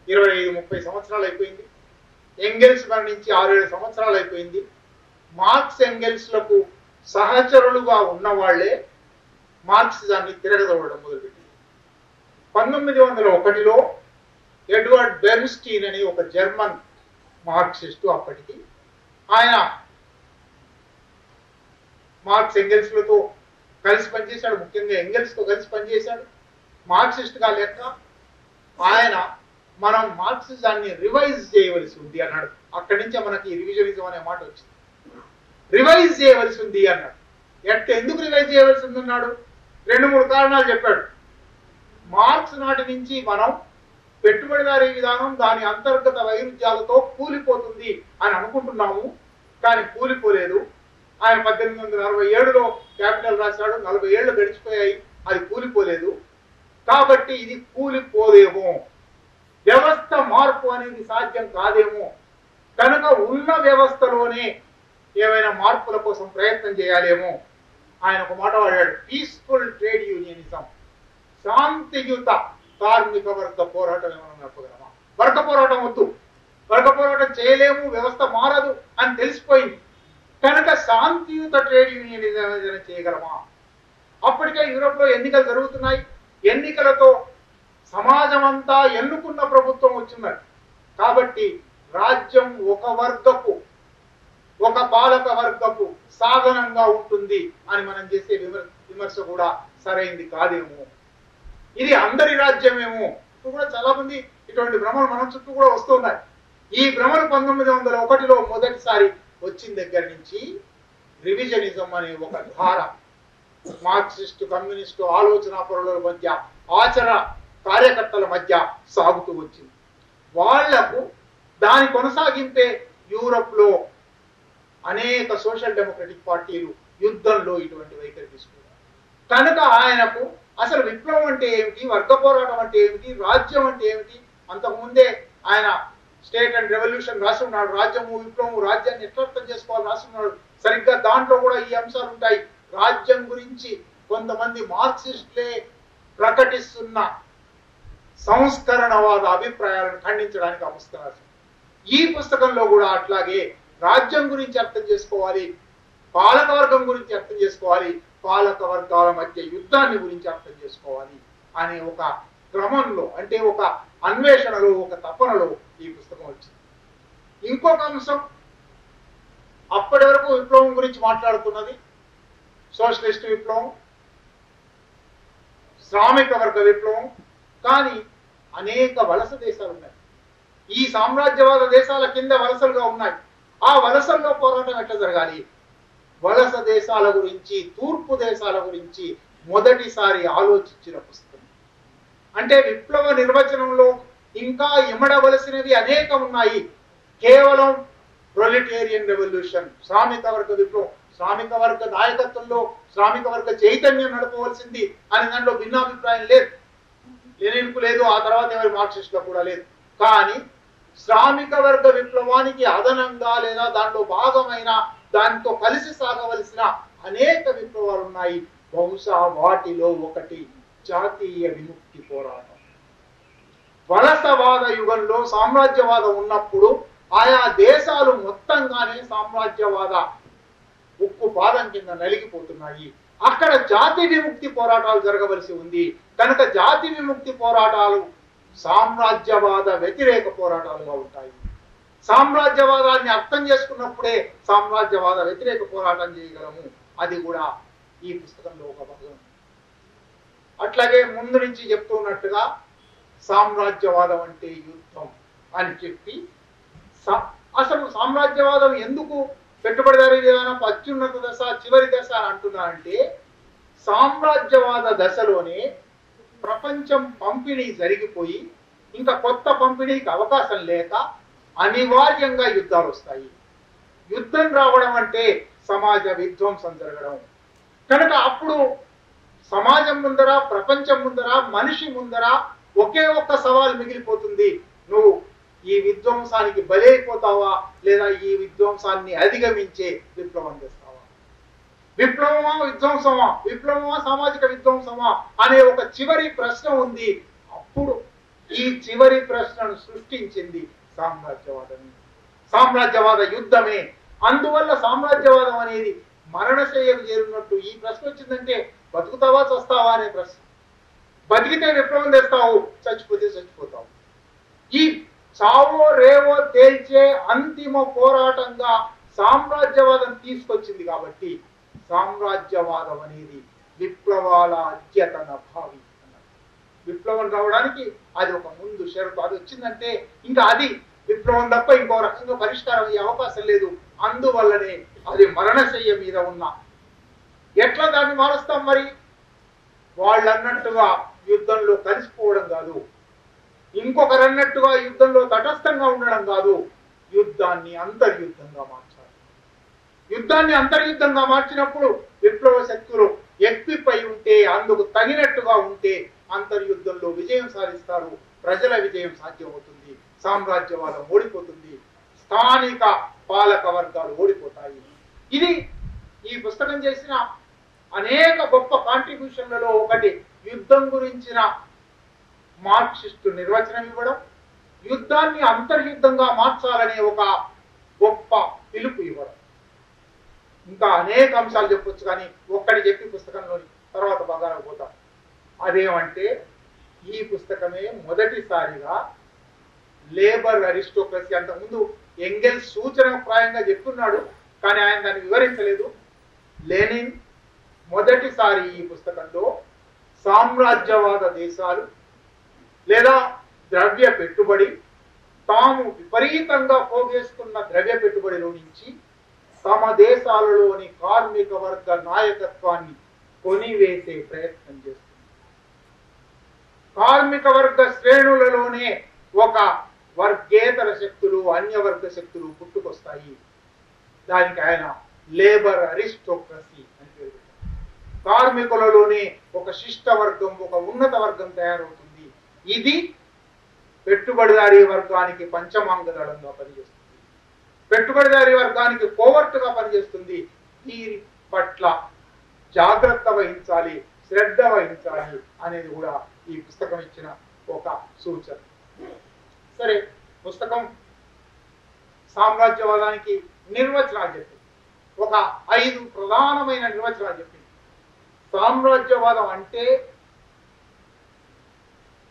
25-30 సంవత్సరాలు అయిపోయింది. ఎంగెల్స్ మరణించి 6-7 సంవత్సరాలు అయిపోయింది. మార్క్స్ ఎంగెల్స్లకు సహచరులుగా ఉన్నవాళ్లే మార్క్సిజాన్ని తిరగదోడడం మొదలుపెట్టింది. 1901లో ఎడ్వర్డ్ బెర్న్స్టీన్ అని ఒక జర్మన్ మార్క్సిస్టు, అప్పటికి ఆయన మార్క్స్ ఎంగెల్స్లతో కలిసి పనిచేశాడు, ముఖ్యంగా ఎంగెల్స్తో కలిసి పనిచేశాడు. మార్క్సిస్ట్గా లెక్క ఆయన మనం మార్క్సిజాన్ని రివైజ్ చేయవలసి ఉంది అన్నాడు. అక్కడి నుంచే మనకి రివిజనిజం అనే మాట వచ్చింది. రివైజ్ చేయవలసి ఉంది అన్నాడు. ఎందుకు రివైజ్ చేయవలసి ఉంది అన్నాడు? 2-3 కారణాలు చెప్పాడు. మార్క్స్ నాటి నుంచి మనం పెట్టుబడిదారీ విధానం దాని అంతర్గత వైరుధ్యాలతో కూలిపోతుంది అని అనుకుంటున్నాము, కానీ కూలిపోలేదు. ఆయన 1867లో క్యాపిటల్ రాశాడు, 40 ఏళ్లు గడిచిపోయాయి, అది కూలిపోలేదు. కాబట్టి ఇది కూలిపోదేమో, వ్యవస్థ మార్పు అనేది సాధ్యం కాదేమో, కనుక ఉన్న వ్యవస్థలోనే ఏమైనా మార్పుల కోసం ప్రయత్నం చేయాలేమో. ఆయన ఒక మాట వాడాడు, పీస్ఫుల్ ట్రేడ్ యూనియనిజం, శాంతియుత కార్మిక వర్గ పోరాటం ఏమైనా నడపగలమా? వర్గ పోరాటం వద్దు, వర్గ పోరాటం చేయలేము, వ్యవస్థ మారదు అని తెలిసిపోయింది. కనుక శాంతియుత ట్రేడ్ యూనియనిజం చేయగలమా? అప్పటికే యూరోప్ లో ఎన్నికలు జరుగుతున్నాయి. ఎన్నికలతో సమాజం అంతా ఎన్నుకున్న ప్రభుత్వం వచ్చింది. కాబట్టి రాజ్యం ఒక వర్గపు ఒక పాలక వర్గపు సాధనంగా ఉంటుంది అని మనం చేసే విమర్శ కూడా సరైంది కాదేమో. ఇది అందరి రాజ్యమేమో. ఇప్పుడు కూడా చాలా మంది ఇటువంటి భ్రమలు మన చుట్టూ కూడా వస్తున్నాయి. ఈ భ్రమలు 1901లో మొదటిసారి వచ్చిన దగ్గర నుంచి రివిజనిజం అనే ఒక ధార మార్క్సిస్టు కమ్యూనిస్టు ఆలోచన పరుల మధ్య ఆచరణ కార్యకర్తల మధ్య సాగుతూ వచ్చింది. వాళ్లకు దాని కొనసాగింపే యూరప్ లో అనేక సోషల్ డెమోక్రటిక్ పార్టీలు యుద్ధంలో ఇటువంటి వైఖరి తీసుకున్నారు. కనుక ఆయనకు అసలు విప్లవం అంటే ఏమిటి, వర్గ పోరాటం అంటే ఏమిటి, రాజ్యం అంటే ఏమిటి, అంతకుముందే ఆయన స్టేట్ అండ్ రెవల్యూషన్ రాసి ఉన్నాడు. రాజ్యము విప్లవము, రాజ్యాన్ని ఎట్లా అర్థం చేసుకోవాలని రాసి ఉన్నాడు. సరిగ్గా దాంట్లో కూడా ఈ అంశాలు ఉంటాయి. రాజ్యం గురించి కొంతమంది మార్క్సిస్టులే ప్రకటిస్తున్న సంస్కరణవాద అభిప్రాయాలను ఖండించడానికి ఆ పుస్తకం. ఈ పుస్తకంలో కూడా అట్లాగే రాజ్యం గురించి అర్థం చేసుకోవాలి, పాలకవర్గం గురించి అర్థం చేసుకోవాలి, పాలక వర్గాల మధ్య యుద్ధాన్ని గురించి అర్థం చేసుకోవాలి అనే ఒక క్రమంలో, అంటే ఒక అన్వేషణలో, ఒక తపనలో ఈ పుస్తకం వచ్చింది. ఇంకొక అంశం, అప్పటి వరకు విప్లవం గురించి మాట్లాడుతున్నది సోషలిస్ట్ విప్లవం, శ్రామిక వర్గ విప్లవం. కానీ అనేక వలస దేశాలు ఉన్నాయి. ఈ సామ్రాజ్యవాద దేశాల కింద వలసలుగా ఉన్నాయి. ఆ వలసల్లో పోరాటం ఎట్లా జరగాలి, వలస దేశాల గురించి, తూర్పు దేశాల గురించి మొదటిసారి ఆలోచించిన పుస్తకం. అంటే విప్లవ నిర్వచనంలో ఇంకా ఇమడవలసినవి అనేకం ఉన్నాయి. కేవలం ప్రొలిటేరియన్ రెవల్యూషన్, శ్రామిక వర్గ విప్లవం, శ్రామిక వర్గ నాయకత్వంలో శ్రామిక వర్గ చైతన్యం నడపవలసింది అని దాంట్లో భిన్నాభిప్రాయం లేదు. లెనిన్కు లేదు, ఆ తర్వాత ఎవరి మార్క్సిస్టులకు కూడా లేదు. కానీ శ్రామిక వర్గ విప్లవానికి అదనంగా లేదా దాంట్లో భాగమైన, దాంతో కలిసి సాగవలసిన అనేక విప్లవాలు ఉన్నాయి. బహుశా వాటిలో ఒకటి జాతీయ విముక్తి పోరాటం. వలసవాద యుగంలో సామ్రాజ్యవాదం ఉన్నప్పుడు ఆయా దేశాలు మొత్తంగానే సామ్రాజ్యవాద ఉక్కు పాదం కింద నలిగిపోతున్నాయి. అక్కడ జాతి విముక్తి పోరాటాలు జరగవలసి ఉంది. కనుక జాతి విముక్తి పోరాటాలు సామ్రాజ్యవాద వ్యతిరేక పోరాటాలుగా ఉంటాయి. సామ్రాజ్యవాదాన్ని అర్థం చేసుకున్నప్పుడే సామ్రాజ్యవాద వ్యతిరేక పోరాటం చేయగలము. అది కూడా ఈ పుస్తకంలో ఒక భాగం. అట్లాగే ముందు నుంచి చెప్తున్నట్టుగా సామ్రాజ్యవాదం అంటే యుద్ధం అని చెప్పి, అసలు సామ్రాజ్యవాదం ఎందుకు పెట్టుబడిదారీ విధానం అత్యున్నత దశ, చివరి దశ అని అంటున్నారంటే, సామ్రాజ్యవాద దశలోనే ప్రపంచం పంపిణీ జరిగిపోయి ఇంకా కొత్త పంపిణీకి అవకాశం లేక అనివార్యంగా యుద్ధాలు వస్తాయి. యుద్ధం రావడం అంటే సమాజ విధ్వంసం జరగడం. కనుక అప్పుడు సమాజం ముందర, ప్రపంచం ముందర, మనిషి ముందర ఒకే ఒక్క సవాల్ మిగిలిపోతుంది. నువ్వు ఈ విధ్వంసానికి బలైపోతావా లేదా ఈ విధ్వంసాన్ని అధిగమించే విప్లవం చేస్తావా? విప్లవమా విధ్వంసమా, విప్లవమా సామాజిక విధ్వంసమా అనే ఒక చివరి ప్రశ్న ఉంది. అప్పుడు ఈ చివరి ప్రశ్నను సృష్టించింది సామ్రాజ్యవాదం, సామ్రాజ్యవాద యుద్ధమే. అందువల్ల సామ్రాజ్యవాదం అనేది మరణశయ్యకు చేరున్నట్టు. ఈ ప్రశ్న వచ్చిందంటే బతుకుతావా చస్తావా అనే ప్రశ్న. బతికితే విప్లవం తెస్తావు, చచ్చిపోతే చచ్చిపోతావు. ఈ చావో రేవో తేల్చే అంతిమ పోరాటంగా సామ్రాజ్యవాదం తీసుకొచ్చింది. కాబట్టి సామ్రాజ్యవాదం అనేది విప్లవాల అద్యతన భావి అన్నారు. విప్లవం రావడానికి అది ఒక ముందు షరతు. అది వచ్చిందంటే ఇంకా అది విప్లవం తప్ప ఇంకో రకంగా పరిష్కారం అయ్యే అవకాశం లేదు. అందువల్లనే అది మరణశయ్య మీద ఉన్న. ఎట్లా దాన్ని మారుస్తాం మరి? వాళ్ళు అన్నట్టుగా యుద్ధంలో కలిసిపోవడం కాదు, ఇంకొకరు అన్నట్టుగా యుద్ధంలో తటస్థంగా ఉండడం కాదు, యుద్ధాన్ని అంతర్యుద్ధంగా మార్చాలి. యుద్ధాన్ని అంతర్యుద్ధంగా మార్చినప్పుడు విప్లవ శక్తులు ఎక్కిపై ఉంటే, అందుకు తగినట్టుగా ఉంటే అంతర్యుద్ధంలో విజయం సాధిస్తారు. ప్రజల విజయం సాధ్యమవుతుంది. సామ్రాజ్యవాదం ఓడిపోతుంది. స్థానిక పాలక వర్గాలు ఓడిపోతాయి. ఇది ఈ పుస్తకం చేసిన అనేక గొప్ప కాంట్రిబ్యూషన్లలో ఒకటి. యుద్ధం గురించిన మార్క్సిస్టు నిర్వచనం ఇవ్వడం, యుద్ధాన్ని అంతర్యుద్ధంగా మార్చాలనే ఒక గొప్ప పిలుపు ఇవ్వడం. ఇంకా అనేక అంశాలు చెప్పొచ్చు, కానీ ఒక్కటి చెప్పి పుస్తకంలోని తర్వాత భాగాలకు పోతాం. అదేమంటే ఈ పుస్తకమే మొదటిసారిగా లేబర్ అరిస్టోక్రసీ, అంతకుముందు ఎంగెల్స్ సూచనప్రాయంగా చెప్తున్నాడు, కానీ ఆయన దాన్ని వివరించలేదు. లెనిన్ మొదటిసారి ఈ పుస్తకంలో సామ్రాజ్యవాద దేశాలు లేదా ద్రవ్య పెట్టుబడి, తాము విపరీతంగా పోగేసుకున్న ద్రవ్య పెట్టుబడిలో నుంచి తమ దేశాలలోని కార్మిక వర్గ నాయకత్వాన్ని కొనివేసే ప్రయత్నం చేస్తుంది. కార్మిక వర్గ శ్రేణులలోనే ఒక వర్గేతర శక్తులు, అన్యవర్గ శక్తులు పుట్టుకొస్తాయి. దానికి ఆయన లేబర్ అరిస్టోక్రసీ అని పేరు. కార్మికులలోనే ఒక శిష్ట వర్గం, ఒక ఉన్నత వర్గం తయారవుతుంది. ఇది పెట్టుబడిదారీ వర్గానికి పంచమాంగ దళంగా పనిచేస్తుంది, పెట్టుబడిదారీ వర్గానికి కోవర్టుగా పనిచేస్తుంది. దీని పట్ల జాగ్రత్త వహించాలి, శ్రద్ధ వహించాలి అనేది కూడా ఈ పుస్తకం ఇచ్చిన ఒక సూచన. సరే, పుస్తకం సామ్రాజ్యవాదానికి నిర్వచనాలు చెప్పింది. ఒక 5 ప్రధానమైన నిర్వచనాలు చెప్పింది. సామ్రాజ్యవాదం అంటే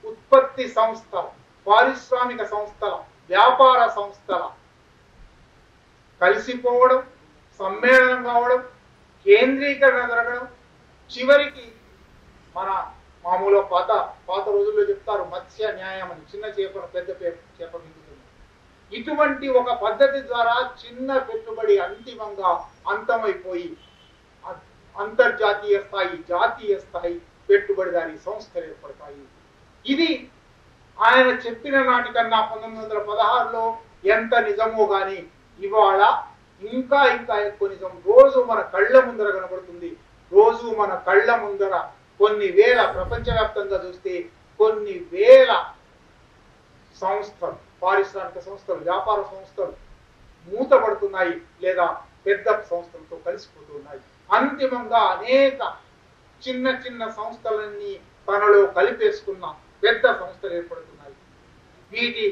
ఉత్పత్తి సంస్థల, పారిశ్రామిక సంస్థల, వ్యాపార సంస్థల కలిసిపోవడం, సమ్మేళనం కావడం, కేంద్రీకరణ జరగడం, చివరికి మన మామూలు పాత రోజుల్లో చెప్తారు మత్స్య న్యాయం అని, చిన్న చేపను పెద్ద చేప మింగుతుంది. ఇటువంటి ఒక పద్ధతి ద్వారా చిన్న పెట్టుబడి అంతిమంగా అంతమైపోయి అంతర్జాతీయ స్థాయి, జాతీయ స్థాయి పెట్టుబడిదారీ సంస్థలు ఏర్పడతాయి. ఇది ఆయన చెప్పిన నాటికన్నా 1916లో ఎంత నిజమో గాని ఇవాళ ఇంకా ఇంకా ఎక్కువ నిజం. రోజు మన కళ్ళ ముందర కనబడుతుంది. రోజు మన కళ్ళ ముందర కొన్ని వేల, ప్రపంచవ్యాప్తంగా చూస్తే కొన్ని వేల సంస్థలు, పారిశ్రామిక సంస్థలు, వ్యాపార సంస్థలు మూతపడుతున్నాయి లేదా పెద్ద సంస్థలతో కలిసిపోతున్నాయి. అంతిమంగా అనేక చిన్న చిన్న సంస్థలన్నీ తనలో కలిపేసుకున్న పెద్ద సంస్థలు ఏర్పడుతున్నాయి. వీటి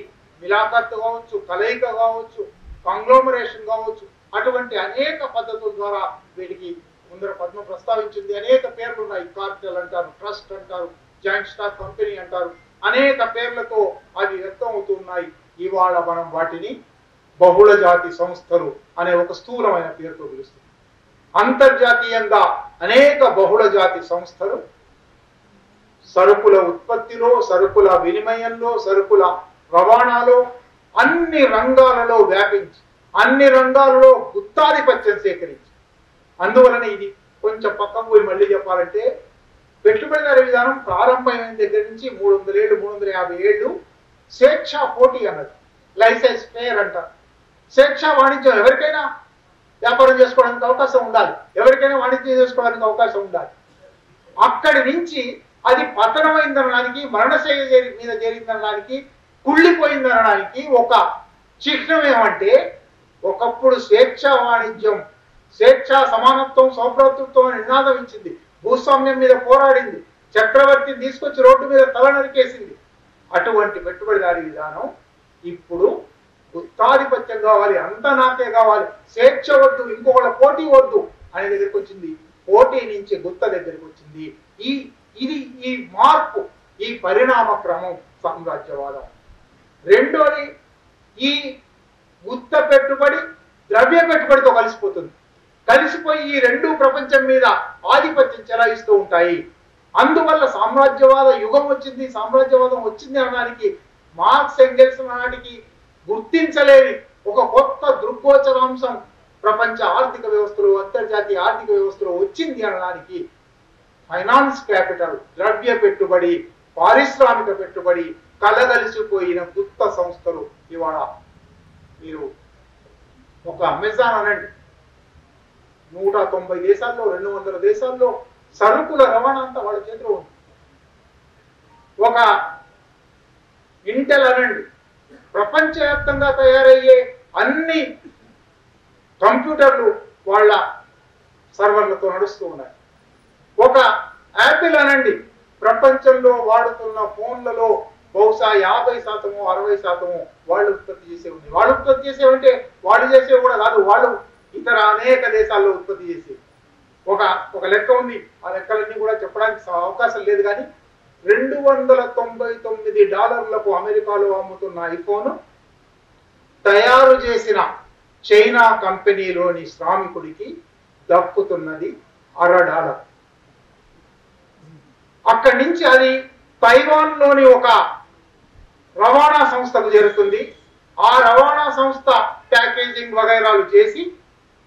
మిలాఖత్ కావచ్చు, కలయిక కావచ్చు, కాంగ్లోమరేషన్ కావచ్చు, అటువంటి అనేక పద్ధతుల ద్వారా వీటికి ముందర పద్మ ప్రస్తావించింది. అనేక పేర్లు ఉన్నాయి. కార్టెల్ అంటారు, ట్రస్ట్ అంటారు, జాయింట్ స్టాక్ కంపెనీ అంటారు. అనేక పేర్లతో అవి వ్యక్తం అవుతున్నాయి. ఇవాళ మనం వాటిని బహుళ జాతి సంస్థలు అనే ఒక స్థూలమైన పేరుతో పిలుస్తున్నాం. అంతర్జాతీయంగా అనేక బహుళ జాతి సంస్థలు సరుకుల ఉత్పత్తిలో, సరుకుల వినిమయంలో, సరుకుల రవాణాలో అన్ని రంగాలలో వ్యాపించి, అన్ని రంగాలలో గుత్తాధిపత్యం సేకరించి, అందువలన ఇది కొంచెం పక్కకు పోయి మళ్ళీ చెప్పాలంటే పెట్టుబడిదారీ విధానం ప్రారంభమైన దగ్గర నుంచి 300 ఏళ్ళు, 350 ఏళ్ళు స్వేచ్ఛా పోటీ అన్నది, లైసెన్స్ ఫేర్ అంటారు. స్వేచ్ఛా వాణిజ్యం, ఎవరికైనా వ్యాపారం చేసుకోవడానికి అవకాశం ఉండాలి, ఎవరికైనా వాణిజ్యం చేసుకోవడానికి అవకాశం ఉండాలి. అక్కడి నుంచి అది పతనమైందనడానికి, మరణశైలి మీద చేరిందనడానికి, కుళ్ళిపోయిందనడానికి ఒక చిహ్నం ఏమంటే, ఒకప్పుడు స్వేచ్ఛా వాణిజ్యం, స్వేచ్ఛా సమానత్వం, సౌభ్రాతృత్వం అని నినాదం ఇచ్చింది, భూస్వామ్యం మీద పోరాడింది, చక్రవర్తిని తీసుకొచ్చి రోడ్డు మీద తల నరికేసింది. అటువంటి పెట్టుబడిదారీ విధానం ఇప్పుడు గుత్తాధిపత్యం కావాలి, అంతా నాకే కావాలి, స్వేచ్ఛ వద్దు, ఇంకొకళ్ళ పోటీ వద్దు అనే దగ్గరికి వచ్చింది. పోటీ నుంచి గుత్త దగ్గరికి వచ్చింది. ఈ మార్పు, ఈ పరిణామ క్రమం సామ్రాజ్యవాదం. రెండోది, ఈ గుత్త పెట్టుబడి ద్రవ్య పెట్టుబడితో కలిసిపోతుంది. కలిసిపోయి ఈ రెండు ప్రపంచం మీద ఆధిపత్యం చెలాయిస్తూ ఉంటాయి. అందువల్ల సామ్రాజ్యవాద యుగం వచ్చింది, సామ్రాజ్యవాదం వచ్చింది అనడానికి మార్క్స్ ఎంగెల్స్ నాటికి గుర్తించలేని ఒక కొత్త దృగ్గోచరాంశం ప్రపంచ ఆర్థిక వ్యవస్థలో, అంతర్జాతీయ ఆర్థిక వ్యవస్థలో వచ్చింది అనడానికి ఫైనాన్స్ క్యాపిటల్, ద్రవ్య పెట్టుబడి, పారిశ్రామిక పెట్టుబడి కలగలిసిపోయిన గుత్త సంస్థలు. ఇవాళ మీరు ఒక అమెజాన్ అనండి, 190 దేశాల్లో, 200 దేశాల్లో సరుకుల రవాణా అంతా వాళ్ళ చేతిలో ఉంది. ఒక ఇంటెల్ అనండి, ప్రపంచవ్యాప్తంగా తయారయ్యే అన్ని కంప్యూటర్లు వాళ్ళ సర్వర్లతో నడుస్తూ ఉన్నాయి. ఒక యాపిల్ అనండి, ప్రపంచంలో వాడుతున్న ఫోన్లలో బహుశా 50%, 60% వాళ్ళు ఉత్పత్తి చేసే ఉంది. వాళ్ళు ఉత్పత్తి చేసేవంటే వాళ్ళు చేసేవి కూడా కాదు, వాళ్ళు ఇతర అనేక దేశాల్లో ఉత్పత్తి చేసేవి. ఒక లెక్క ఉంది, ఆ లెక్కలన్నీ కూడా చెప్పడానికి అవకాశం లేదు. కానీ $299 అమెరికాలో అమ్ముతున్న ఐఫోన్ తయారు చేసిన చైనా కంపెనీలోని శ్రామికుడికి దక్కుతున్నది $1. అక్కడి నుంచి అది తైవాన్లోని ఒక రవాణా సంస్థకు చేరుతుంది. ఆ రవాణా సంస్థ ప్యాకేజింగ్ వగైరాలు చేసి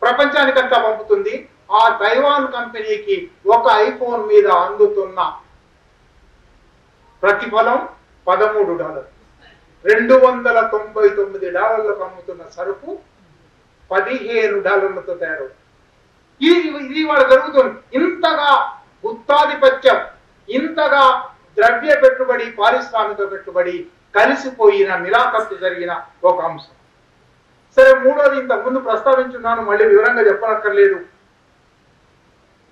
ప్రపంచానికంతా పంపుతుంది. ఆ తైవాన్ కంపెనీకి ఒక ఐఫోన్ మీద అందుతున్న ప్రతిఫలం $13. $299 అమ్ముతున్న సరుకు $15 తయారు. ఇది వాళ్ళు జరుగుతుంది. ఇంతగా గుత్తాధిపత్యం, ఇంతగా ద్రవ్య పెట్టుబడి, పారిశ్రామిక పెట్టుబడి కలిసిపోయిన మిలాఖత్తు జరిగిన ఒక అంశం. సరే, మూడోది ఇంతకు ముందు ప్రస్తావించున్నాను, మళ్ళీ వివరంగా చెప్పనక్కర్లేదు.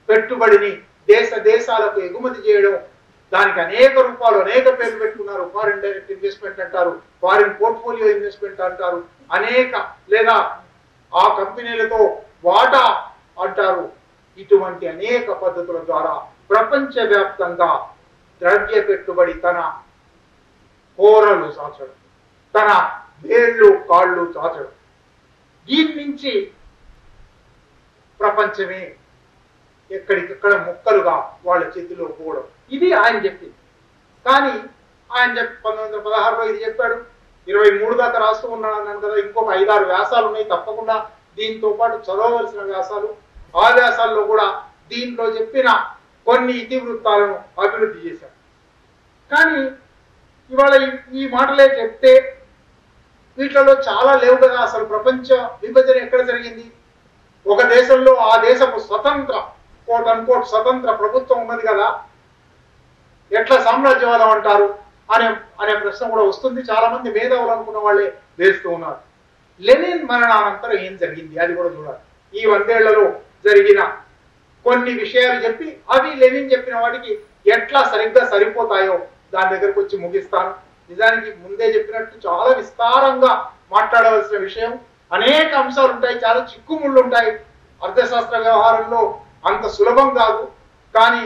పెట్టుబడిని దేశాలకు ఎగుమతి చేయడం, దానికి అనేక రూపాలు, అనేక పేర్లు పెట్టుకున్నారు. ఫారిన్ డైరెక్ట్ ఇన్వెస్ట్మెంట్ అంటారు, ఫారిన్ పోర్ట్ఫోలియో ఇన్వెస్ట్మెంట్ అంటారు, అనేక, లేదా ఆ కంపెనీలతో వాటా అంటారు. ఇటువంటి అనేక పద్ధతుల ద్వారా ప్రపంచవ్యాప్తంగా ద్రవ్య పెట్టుబడి తన కోరలు చాచడం, తన వేళ్ళు కాళ్ళు చాచడం, దీని నుంచి ప్రపంచమే ఎక్కడికక్కడ ముక్కలుగా వాళ్ళ చేతిలో పోవడం. ఇది ఆయన చెప్పింది. కానీ ఆయన 1916లో ఇది చెప్పాడు. 23 దాకా రాస్తూ ఉన్నాడు అన్నాను కదా. ఇంకొక 5-6 వ్యాసాలు ఉన్నాయి తప్పకుండా దీంతో పాటు చదవవలసిన వ్యాసాలు. ఆ వ్యాసాల్లో కూడా దీంట్లో చెప్పిన కొన్ని ఇతివృత్తాలను అభివృద్ధి చేశాడు. కానీ ఇవాళ ఈ మాటలే చెప్తే వీటిలో చాలా లేవు కదా. అసలు ప్రపంచ విభజన ఎక్కడ జరిగింది? ఒక దేశంలో ఆ దేశపు స్వతంత్ర కోట్ అన్కోట్ స్వతంత్ర ప్రభుత్వం ఉన్నది కదా, ఎట్లా సామ్రాజ్యవాదం అంటారు అనే ప్రశ్న కూడా వస్తుంది. చాలా మంది మేధావులు అనుకున్న వాళ్ళే వేస్తూ ఉన్నారు. లెనిన్ మరణానంతరం ఏం జరిగింది అది కూడా చూడాలి. ఈ 100 ఏళ్లలో జరిగిన కొన్ని విషయాలు చెప్పి అవి లెనిన్ చెప్పిన వాటికి ఎట్లా సరిగ్గా సరిపోతాయో దాని దగ్గరకు వచ్చి ముగిస్తాను. నిజానికి ముందే చెప్పినట్టు చాలా విస్తారంగా మాట్లాడవలసిన విషయం, అనేక అంశాలు ఉంటాయి, చాలా చిక్కుముళ్ళు ఉంటాయి. అర్థశాస్త్ర వ్యవహారంలో అంత సులభం కాదు. కానీ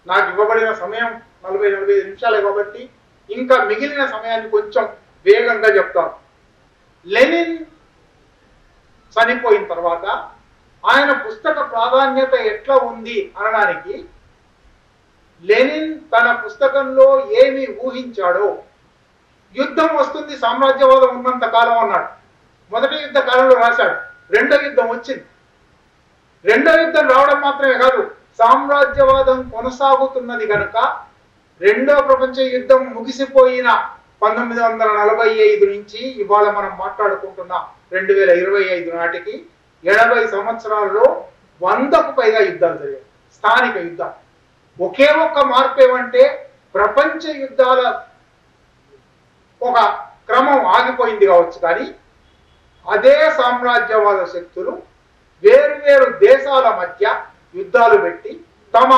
నాకు ఇవ్వబడిన సమయం 40-45 నిమిషాలే కాబట్టి ఇంకా మిగిలిన సమయాన్ని కొంచెం వేగంగా చెప్తాను. లెనిన్ చనిపోయిన తర్వాత ఆయన పుస్తక ప్రాధాన్యత ఎట్లా ఉంది అనడానికి లెనిన్ తన పుస్తకంలో ఏమి ఊహించాడో, యుద్ధం వస్తుంది సామ్రాజ్యవాదం ఉన్నంత కాలం అన్నాడు. మొదటి యుద్ధ కాలంలో రాశాడు. రెండో యుద్ధం వచ్చింది. రెండో యుద్ధం రావడం మాత్రమే కాదు, సామ్రాజ్యవాదం కొనసాగుతున్నది గనక రెండో ప్రపంచ యుద్ధం ముగిసిపోయిన 1945 నుంచి ఇవాళ మనం మాట్లాడుకుంటున్న 2025 నాటికి 80 సంవత్సరాల్లో 100కు పైగా యుద్ధాలు జరిగాయి, స్థానిక యుద్ధాలు. ఒకే ఒక్క మార్పు ఏమంటే ప్రపంచ యుద్ధాల ఒక క్రమం ఆగిపోయింది కావచ్చు, కానీ అదే సామ్రాజ్యవాద శక్తులు వేరు దేశాల మధ్య యుద్ధాలు పెట్టి తమ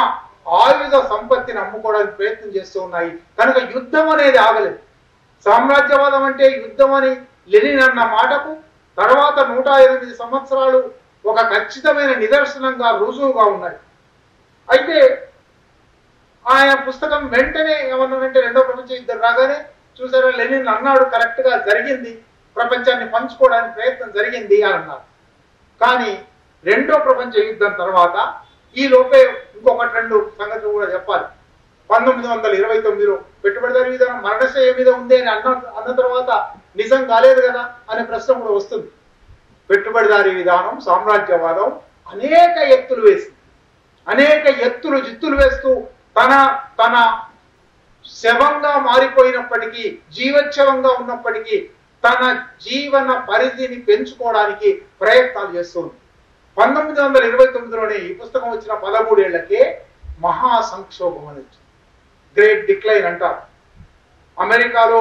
ఆయుధ సంపత్తిని అమ్ముకోవడానికి ప్రయత్నం చేస్తూ ఉన్నాయి. కనుక యుద్ధం అనేది ఆగలేదు. సామ్రాజ్యవాదం అంటే యుద్ధం అని లెనిన్ అన్న మాటకు తర్వాత 108 సంవత్సరాలు ఒక ఖచ్చితమైన నిదర్శనంగా రుజువుగా ఉన్నాయి. అయితే ఆయన పుస్తకం వెంటనే ఏమన్నానంటే రెండో ప్రపంచ యుద్ధం రాగానే చూసారా లెనిన్ అన్నాడు, కరెక్ట్ గా జరిగింది, ప్రపంచాన్ని పంచుకోవడానికి ప్రయత్నం జరిగింది అని అన్నారు. కానీ రెండో ప్రపంచ యుద్ధం తర్వాత ఈ లోపే ఇంకొకటి 2 సంగతులు కూడా చెప్పాలి. 1929లో పెట్టుబడిదారీ విధానం మరణశయ్య మీద ఉంది అని అన్న తర్వాత నిజం కాలేదు కదా అనే ప్రశ్న కూడా వస్తుంది. పెట్టుబడిదారీ విధానం, సామ్రాజ్యవాదం అనేక ఎత్తులు వేసింది, అనేక ఎత్తులు జిత్తులు వేస్తూ తన శవంగా మారిపోయినప్పటికీ, జీవోత్సవంగా ఉన్నప్పటికీ తన జీవన పరిధిని పెంచుకోవడానికి ప్రయత్నాలు చేస్తుంది. 1929లోనే ఈ పుస్తకం వచ్చిన 13 ఏళ్లకే మహా సంక్షోభం అని వచ్చింది. గ్రేట్ డిక్లైన్ అంటారు. అమెరికాలో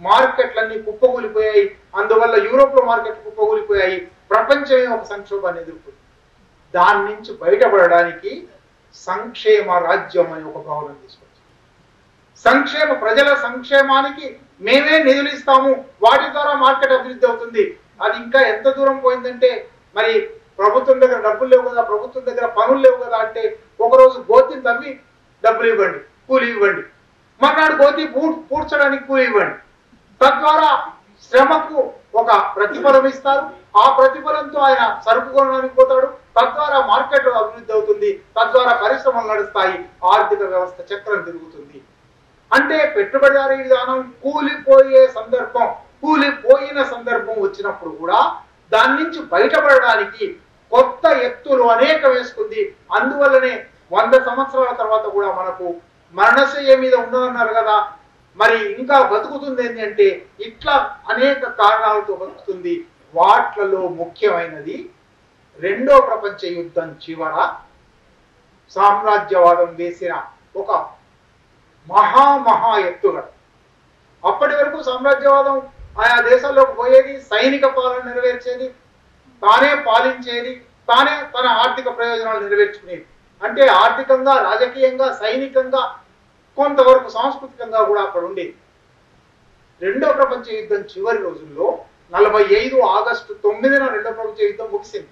మార్కెట్లన్నీ కుప్పకూలిపోయాయి, అందువల్ల యూరోప్ లో మార్కెట్ కుప్పకూలిపోయాయి, ప్రపంచమే ఒక సంక్షోభాన్ని ఎదుర్కొంది. దాని నుంచి బయటపడడానికి సంక్షేమ రాజ్యం అని ఒక భావన తీసుకొచ్చింది. ప్రజల సంక్షేమానికి మేమే నిధులు ఇస్తాము, వాటి ద్వారా మార్కెట్ అభివృద్ధి అవుతుంది. అది ఇంకా ఎంత దూరం పోయిందంటే, మరి ప్రభుత్వం దగ్గర డబ్బులు లేవు కదా, ప్రభుత్వం దగ్గర పనులు లేవు కదా అంటే ఒకరోజు గోతిని తవ్వి డబ్బులు ఇవ్వండి, కూలి ఇవ్వండి, మర్నాడు గోతి పూడ్చడానికి కూలి ఇవ్వండి. తద్వారా శ్రమకు ఒక ప్రతిఫలం ఇస్తారు. ఆ ప్రతిఫలంతో ఆయన సరుకు కొనడానికి పోతాడు. తద్వారా మార్కెట్ అభివృద్ధి అవుతుంది. తద్వారా పరిశ్రమలు నడుస్తాయి. ఆర్థిక వ్యవస్థ చక్రం తిరుగుతుంది. అంటే పెట్టుబడిదారీ విధానం కూలిపోయిన సందర్భం వచ్చినప్పుడు కూడా దాని నుంచి బయటపడడానికి కొత్త ఎత్తులు అనేక వేసుకుంది. అందువల్లనే 100 సంవత్సరాల తర్వాత కూడా మనకు మరణశయ్య మీద ఉన్నదన్నారు కదా, మరి ఇంకా బతుకుతుంది ఏంటంటే ఇట్లా అనేక కారణాలతో బతుకుతుంది. వాట్లలో ముఖ్యమైనది రెండో ప్రపంచ యుద్ధం చివర సామ్రాజ్యవాదం వేసిన ఒక మహా ఎత్తుగడ. అప్పటి వరకు సామ్రాజ్యవాదం ఆయా దేశాల్లోకి పోయేది, సైనిక పాలన నెరవేర్చేది, తానే పాలించేది, తానే తన ఆర్థిక ప్రయోజనాలు నెరవేర్చుకునేది. అంటే ఆర్థికంగా, రాజకీయంగా, సైనికంగా, కొంతవరకు సాంస్కృతికంగా కూడా అక్కడ ఉండేది. రెండో ప్రపంచ యుద్ధం చివరి రోజుల్లో 45 ఆగస్టు 9న రెండో ప్రపంచ యుద్ధం ముగిసింది.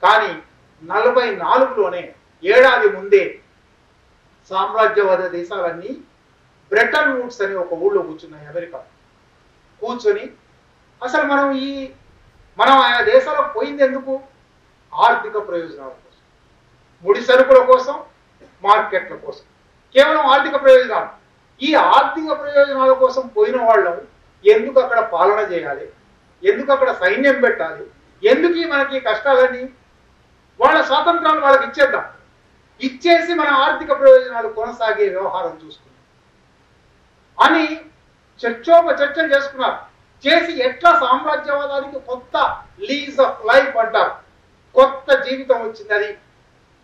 కానీ 44లోనే ఏడాది ముందే సామ్రాజ్యవాద దేశాలన్నీ బ్రెటన్ వుడ్స్ అనే ఒక ఊళ్ళో కూర్చున్నాయి. అమెరికా కూర్చొని అసలు మనం ఆయా దేశాలకు పోయింది ఎందుకు? ఆర్థిక ప్రయోజనాల కోసం, ముడి సరుకుల కోసం, మార్కెట్ల కోసం, కేవలం ఆర్థిక ప్రయోజనాలు. ఈ ఆర్థిక ప్రయోజనాల కోసం పోయిన వాళ్ళం ఎందుకు అక్కడ పాలన చేయాలి, ఎందుకు అక్కడ సైన్యం పెట్టాలి, ఎందుకు మనకి కష్టాలని? వాళ్ళ స్వాతంత్రాలు వాళ్ళకి ఇచ్చేద్దాం, ఇచ్చేసి మన ఆర్థిక ప్రయోజనాలు కొనసాగే వ్యవహారం చూసుకుందాం అని చర్చలు చేసుకున్నారు. చేసి ఎట్లా సామ్రాజ్యవాదానికి కొత్త లీజ్ ఆఫ్ లైఫ్ అంటారు, కొత్త జీవితం వచ్చింది. అది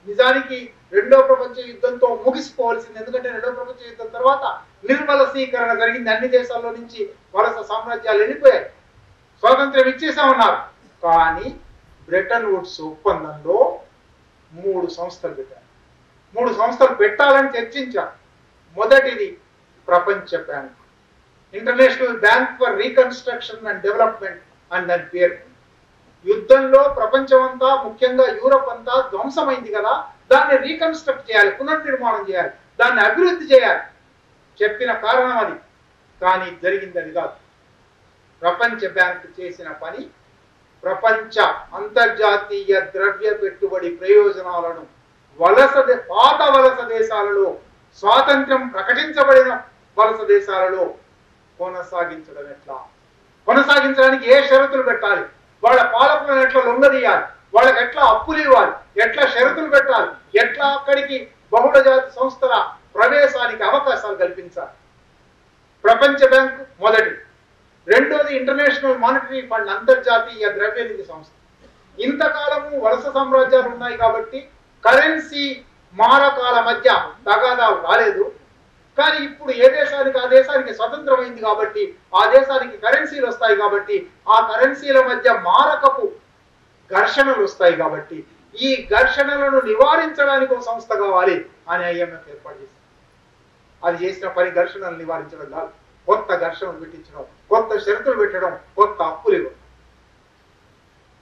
నిజానికి రెండో ప్రపంచ యుద్ధంతో ముగిసిపోవలసింది. ఎందుకంటే రెండో ప్రపంచ యుద్ధం తర్వాత నిర్వలసీకరణ జరిగింది. అన్ని దేశాల్లో నుంచి వలస సామ్రాజ్యాలు వెళ్ళిపోయాయి. స్వాతంత్ర్యం ఇచ్చేసామన్నారు. కానీ బ్రెటన్ వుడ్స్ ఒప్పందంలో 3 సంస్థలు పెట్టారు. 3 సంస్థలు పెట్టాలని చర్చించారు. మొదటిది ప్రపంచ bank, international bank for reconstruction and development అని దాని పేరు. యుద్ధంలో ప్రపంచమంతా, ముఖ్యంగా యూరప్ అంతా ధ్వంసమైంది కదా, దాన్ని రీకన్స్ట్రక్ట్ చేయాలి, పునర్నిర్మాణం చేయాలి, దాన్ని అభివృద్ధి చేయాలి. చెప్పిన కారణం అది. కానీ జరిగింది అది కాదు. ప్రపంచ బ్యాంక్ చేసిన పని ప్రపంచ అంతర్జాతీయ ద్రవ్య పెట్టుబడి ప్రయోజనాలను పాత వలస దేశాలలో, స్వాతంత్ర్యం ప్రకటించబడిన వలస దేశాలలో కొనసాగించడం ఎట్లా, కొనసాగించడానికి ఏ షరతులు పెట్టాలి, వాళ్ళ పాలకులను ఎట్లా లొంగదీయాలి, వాళ్ళకి ఎట్లా అప్పులు ఇవ్వాలి, ఎట్లా షరతులు పెట్టాలి, ఎట్లా అక్కడికి బహుళజాతి సంస్థల ప్రవేశానికి అవకాశాలు కల్పించాలి. ప్రపంచ బ్యాంకు మొదటి. రెండోది ఇంటర్నేషనల్ మానిటరీ ఫండ్, అంతర్జాతీయ ద్రవ్యనిధి సంస్థ. ఇంతకాలము వలస సామ్రాజ్యాలు ఉన్నాయి కాబట్టి కరెన్సీ మారకాల మధ్య తగాదాలు రాలేదు. కానీ ఇప్పుడు ఏ దేశానికి ఆ దేశానికి స్వతంత్రమైంది కాబట్టి, ఆ దేశానికి కరెన్సీలు వస్తాయి కాబట్టి, ఆ కరెన్సీల మధ్య మారకపు ఘర్షణలు వస్తాయి కాబట్టి, ఈ ఘర్షణలను నివారించడానికి ఒక సంస్థ కావాలి అని IMF ఏర్పాటు చేసింది. అది చేసిన పని ఘర్షణలు నివారించడం కాదు, కొత్త ఘర్షణలు పెట్టించడం, కొత్త షరతులు పెట్టడం, కొత్త అప్పులు ఇవ్వడం.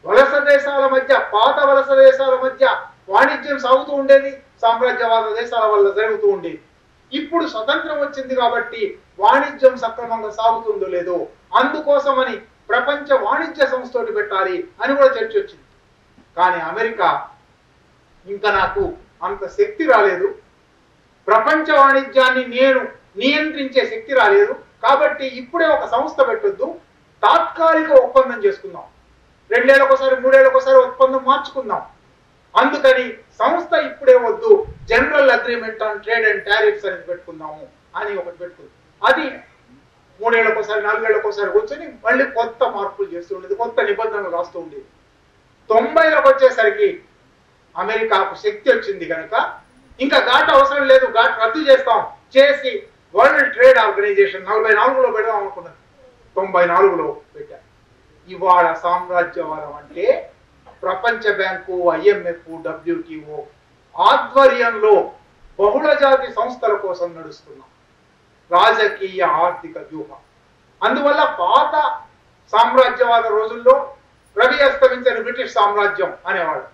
వలస దేశాల మధ్య, పాత వలస దేశాల మధ్య వాణిజ్యం సాగుతూ ఉండేది, సామ్రాజ్యవాద దేశాల వల్ల జరుగుతూ ఉండేది. ఇప్పుడు స్వతంత్రం వచ్చింది కాబట్టి వాణిజ్యం సక్రమంగా సాగుతుందో లేదో, అందుకోసమని ప్రపంచ వాణిజ్య సంస్థ పెట్టాలి అని కూడా చర్చ వచ్చింది. కానీ అమెరికా ఇంకా నాకు అంత శక్తి రాలేదు, ప్రపంచ వాణిజ్యాన్ని నేను నియంత్రించే శక్తి రాలేదు, కాబట్టి ఇప్పుడే ఒక సంస్థ పెట్టొద్దు, తాత్కాలిక ఒప్పందం చేసుకుందాం, 2 ఏళ్లకోసారి 3 ఏళ్లకోసారి ఒప్పందం మార్చుకుందాం, అందుకని సంస్థ ఇప్పుడే వద్దు, general agreement on trade and tariffs అనేది పెట్టుకుందాము అని ఒకటి పెట్టుకుంది. అది 3 ఏళ్లకోసారి 4 ఏళ్లకోసారి కూర్చొని మళ్ళీ కొత్త మార్పులు చేస్తూ ఉండేది, కొత్త నిబంధనలు రాస్తూ ఉండేది. 90లకు వచ్చేసరికి అమెరికాకు శక్తి వచ్చింది కనుక ఇంకా ఘాట్ అవసరం లేదు, ఘాట్ రద్దు చేసి వరల్డ్ ట్రేడ్ ఆర్గనైజేషన్ 44లో పెడదాం అనుకున్నది, 94లో పెట్టారు. ఇవాళ సామ్రాజ్యవాదం అంటే ప్రపంచ బ్యాంకు, IMF, WTO ఆధ్వర్యంలో బహుళజాతి సంస్థల కోసం నడుస్తున్నాం రాజకీయ ఆర్థిక వ్యూహం. అందువల్ల పాత సామ్రాజ్యవాద రోజుల్లో రవి అస్తమించని బ్రిటిష్ సామ్రాజ్యం అనేవాడు.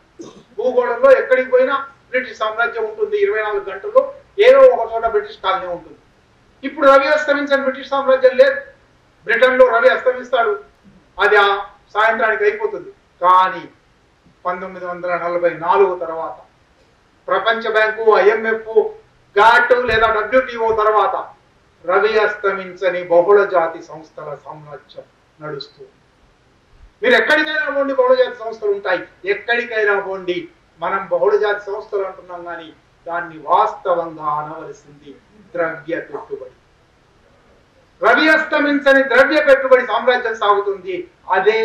భూగోళంలో ఎక్కడికి పోయినా బ్రిటిష్ సామ్రాజ్యం ఉంటుంది, 24 గంటల్లో ఏదో ఒక చోట బ్రిటిష్ కాలనీ ఉంటుంది. ఇప్పుడు రవి అస్తమించని బ్రిటిష్ సామ్రాజ్యం లేదు. బ్రిటన్లో రవి అస్తమిస్తాడు, అది ఆ సాయంత్రానికి అయిపోతుంది. కానీ 1944 తర్వాత ప్రపంచ బ్యాంకు, IMF, గాట్ లేదా WTO తర్వాత రవి అస్తమించని బహుళ జాతి సంస్థల సామ్రాజ్యం నడుస్తుంది. మీరు ఎక్కడికైనా పోండి బహుళ జాతి సంస్థలు ఉంటాయి, ఎక్కడికైనా పోండి. మనం బహుళ జాతి సంస్థలు అంటున్నాం కానీ దాన్ని వాస్తవంగా అనవలసింది ద్రవ్య పెట్టుబడి. రవి అస్తమించని ద్రవ్య పెట్టుబడి సామ్రాజ్యం సాగుతుంది. అదే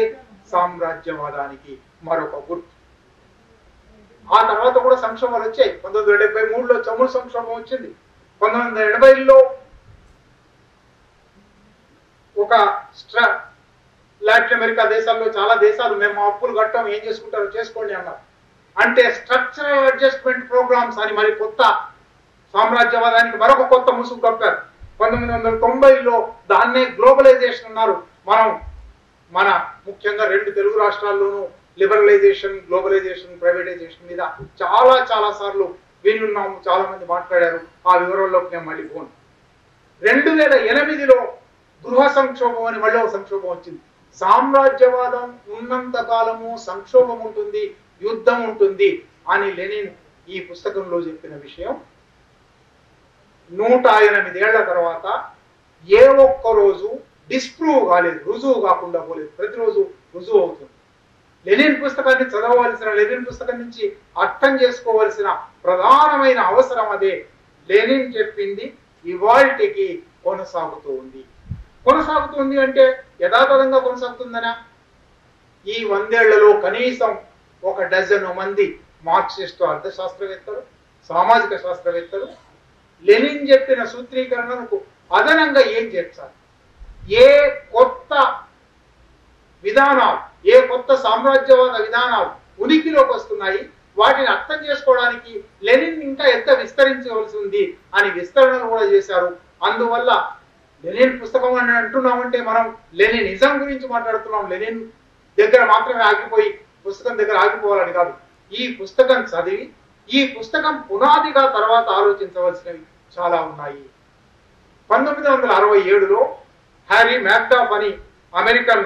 సామ్రాజ్యవాదానికి మరొక గుర్తు. ఆ తర్వాత కూడా సంక్షోభాలు వచ్చాయి. 1973లో చమురు సంక్షోభం వచ్చింది. 1980లో ఒక లాటిన్ అమెరికా దేశాల్లో చాలా దేశాలు మేము అప్పులు కట్టాం, ఏం చేసుకుంటారో చేసుకోండి అన్నారు. అంటే స్ట్రక్చరల్ అడ్జస్ట్మెంట్ ప్రోగ్రామ్స్ అని మరి కొత్త సామ్రాజ్యవాదానికి మరొక కొత్త ముసుగు కప్పారు. 1990లో దాన్నే గ్లోబలైజేషన్ అన్నారు. మన ముఖ్యంగా 2 తెలుగు రాష్ట్రాల్లోనూ లిబరలైజేషన్, గ్లోబలైజేషన్, ప్రైవేటైజేషన్ మీద చాలా సార్లు విని ఉన్నాము, చాలా మంది మాట్లాడారు. ఆ వివరాల్లోకి నేను మళ్ళీ పోను. 2008లో గృహ సంక్షోభం అని మళ్ళీ ఒక సంక్షోభం వచ్చింది. సామ్రాజ్యవాదం ఉన్నంత కాలము సంక్షోభం ఉంటుంది, యుద్ధం ఉంటుంది అని లెనిన్ ఈ పుస్తకంలో చెప్పిన విషయం 108 ఏళ్ల తర్వాత ఏ ఒక్క రోజు డిస్ప్రూవ్ కాలేదు, రుజువు కాకుండా పోలేదు. ప్రతిరోజు రుజువు అవుతుంది. లెనిన్ పుస్తకాన్ని చదవవలసిన, లెనిన్ పుస్తకం నుంచి అర్థం చేసుకోవలసిన ప్రధానమైన అవసరం అదే. లెనిన్ చెప్పింది ఇవాల్టికి కొనసాగుతూ ఉంది. కొనసాగుతుంది అంటే యథాతథంగా కొనసాగుతుందనా? ఈ 100 ఏళ్లలో కనీసం ఒక డజను మంది మార్క్సిస్టు అర్థశాస్త్రవేత్తలు, సామాజిక శాస్త్రవేత్తలు లెనిన్ చెప్పిన సూత్రీకరణకు అదనంగా ఏం చేర్చాలి, ఏ కొత్త విధానాలు, ఏ కొత్త సామ్రాజ్యవాద విధానాలు ఉనికిలోకి వస్తున్నాయి, వాటిని అర్థం చేసుకోవడానికి లెనిన్ ఇంకా ఎంత విస్తరించవలసి ఉంది అని విస్తరణలు కూడా చేశారు. అందువల్ల లెనిన్ పుస్తకం అని అంటున్నామంటే మనం లెనినిజం గురించి మాట్లాడుతున్నాం. లెనిన్ దగ్గర మాత్రమే ఆగిపోయి పుస్తకం దగ్గర ఆగిపోవాలని కాదు. ఈ పుస్తకం చదివి ఈ పుస్తకం పునాదిగా తర్వాత ఆలోచించవలసినవి చాలా ఉన్నాయి. 1967లో హ్యారీ మ్యాక్డాఫ్ అని అమెరికన్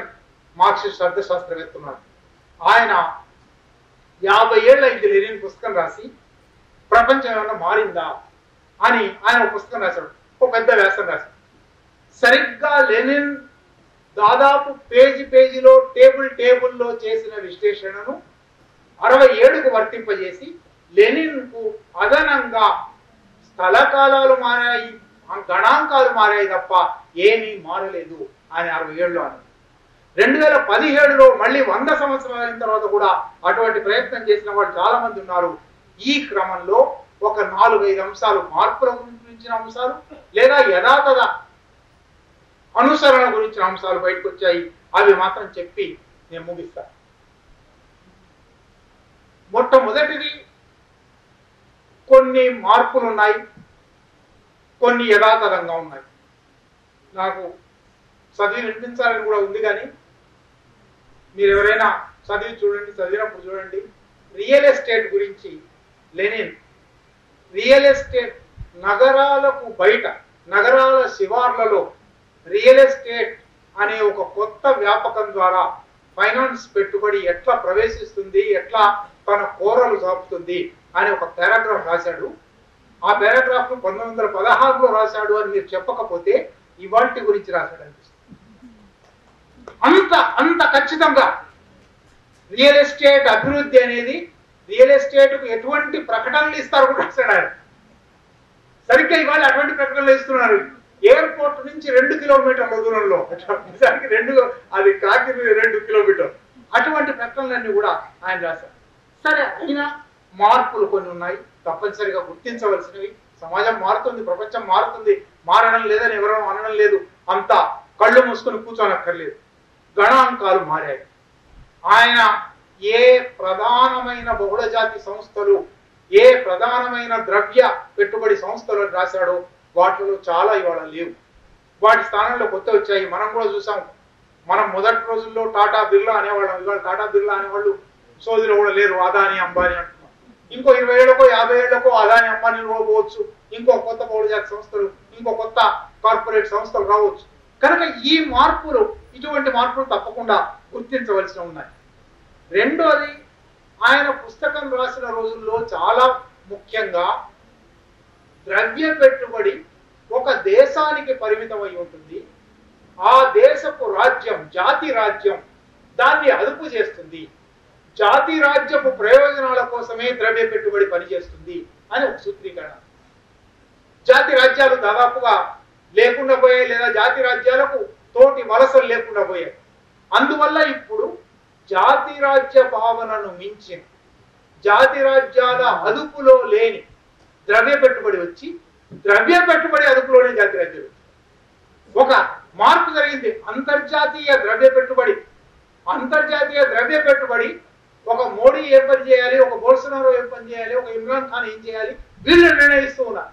మార్క్సిస్ట్ అర్థశాస్త్రవేత్త ఉన్నారు. ఆయన 50 ఏళ్ళ ఇది లెనిన్ పుస్తకం రాసి ప్రపంచం ఏమన్నా మారిందా అని ఆయన ఒక పుస్తకం రాశాడు, ఒక పెద్ద వ్యాసం రాశాడు. సరిగ్గా లెనిన్ దాదాపు పేజీలో టేబుల్లో చేసిన విశ్లేషణను 67కు వర్తింపజేసి లెనిన్ కు అదనంగా స్థలకాలాలు మారాయి, గణాంకాలు మారాయి తప్ప ఏమీ మారలేదు అని 67లో అన్నారు. 2017లో మళ్ళీ 100 సంవత్సరాల తర్వాత కూడా అటువంటి ప్రయత్నం చేసిన వాళ్ళు చాలా మంది ఉన్నారు. ఈ క్రమంలో ఒక 4-5 అంశాలు, మార్పుల గురించిన అంశాలు లేదా యథాతథ అనుసరణ గురించిన అంశాలు బయటకు వచ్చాయి. అవి మాత్రం చెప్పి నేను ముగిస్తాను. మొట్టమొదటిది, కొన్ని మార్పులు ఉన్నాయి, కొన్ని యథాతథంగా ఉన్నాయి. నాకు చదివి వినిపించాలని కూడా ఉంది, కానీ మీరు ఎవరైనా చదివి చూడండి, చదివినప్పుడు చూడండి. రియల్ ఎస్టేట్ గురించి లెనిన్ రియల్ ఎస్టేట్ నగరాలకు బయట, నగరాల శివార్లలో రియల్ ఎస్టేట్ అనే ఒక కొత్త వ్యాపకం ద్వారా ఫైనాన్స్ పెట్టుబడి ఎట్లా ప్రవేశిస్తుంది, ఎట్లా తన కోరలు చాపుతుంది అని ఒక పారాగ్రాఫ్ రాశాడు. ఆ పారాగ్రాఫ్ 1916లో రాశాడు అని మీరు చెప్పకపోతే ఇవాల్టి గురించి రాశాడు అనిపిస్తుంది. అంత ఖచ్చితంగా రియల్ ఎస్టేట్ అభివృద్ధి అనేది, రియల్ ఎస్టేట్ కు ఎటువంటి ప్రకటనలు ఇస్తారు కూడా రాశాడు ఆయన. సరిగ్గా ఇవాళ అటువంటి ప్రకటనలు ఇస్తున్నారు. ఎయిర్పోర్ట్ నుంచి 2 కిలోమీటర్ల దూరంలో, నిజానికి అది కాకి 2 కిలోమీటర్లు, అటువంటి ప్రకటనలన్నీ కూడా ఆయన రాశారు. సరే, అయినా మార్పులు కొన్ని ఉన్నాయి, తప్పనిసరిగా గుర్తించవలసినవి. సమాజం మారుతుంది, ప్రపంచం మారుతుంది, మారడం లేదని ఎవరో అనడం లేదు. అంతా కళ్ళు మూసుకొని కూర్చోనక్కర్లేదు. గణాంకాలు మారాయి. ఆయన ఏ ప్రధానమైన బహుళజాతి సంస్థలు, ఏ ప్రధానమైన ద్రవ్య పెట్టుబడి సంస్థలు రాశాడో వాటిలో చాలా ఇవాళ లేవు. వాటి స్థానంలో కొత్త వచ్చాయి. మనం కూడా చూసాం. మనం మొదటి రోజుల్లో టాటా బిర్లా అనేవాళ్ళం. ఇవాళ టాటా బిర్లా అనేవాళ్ళు సోదరులు కూడా లేరు. అదాని, అంబానీ అంటున్నాం. ఇంకో 20 ఏళ్లకో 50 ఏళ్లకో అదాని, అంబానీ పోవచ్చు. ఇంకో కొత్త బహుళజాతి సంస్థలు, ఇంకో కొత్త కార్పొరేట్ సంస్థలు రావచ్చు. కనుక ఈ మార్పులు, ఇటువంటి మార్పులు తప్పకుండా గుర్తించవలసి ఉన్నాయి. రెండోది, ఆయన పుస్తకం రాసిన రోజుల్లో చాలా ముఖ్యంగా ద్రవ్య పెట్టుబడి ఒక దేశానికి పరిమితమై ఉంటుంది. ఆ దేశపు రాజ్యం, జాతి రాజ్యం దాన్ని అదుపు చేస్తుంది. జాతి రాజ్యపు ప్రయోజనాల కోసమే ద్రవ్య పెట్టుబడి పనిచేస్తుంది అని ఒక సూత్రీకరణ. జాతి రాజ్యాలు దాదాపుగా లేకుండా పోయాయి, లేదా జాతి రాజ్యాలకు తోటి వలసలు లేకుండా పోయాయి. అందువల్ల ఇప్పుడు జాతి రాజ్య భావనను మించిన, జాతి రాజ్యాల అదుపులో లేని ద్రవ్య పెట్టుబడి వచ్చి, ద్రవ్య పెట్టుబడి అదుపులోనే జాతి రాజ్యం ఒక మార్పు జరిగింది. అంతర్జాతీయ ద్రవ్య పెట్టుబడి ఒక మోడీ ఏం పని చేయాలి, ఒక బోల్సనారో ఏం పని చేయాలి, ఒక ఇమ్రాన్ ఖాన్ ఏం చేయాలి, వీళ్ళు నిర్ణయిస్తూ ఉన్నారు.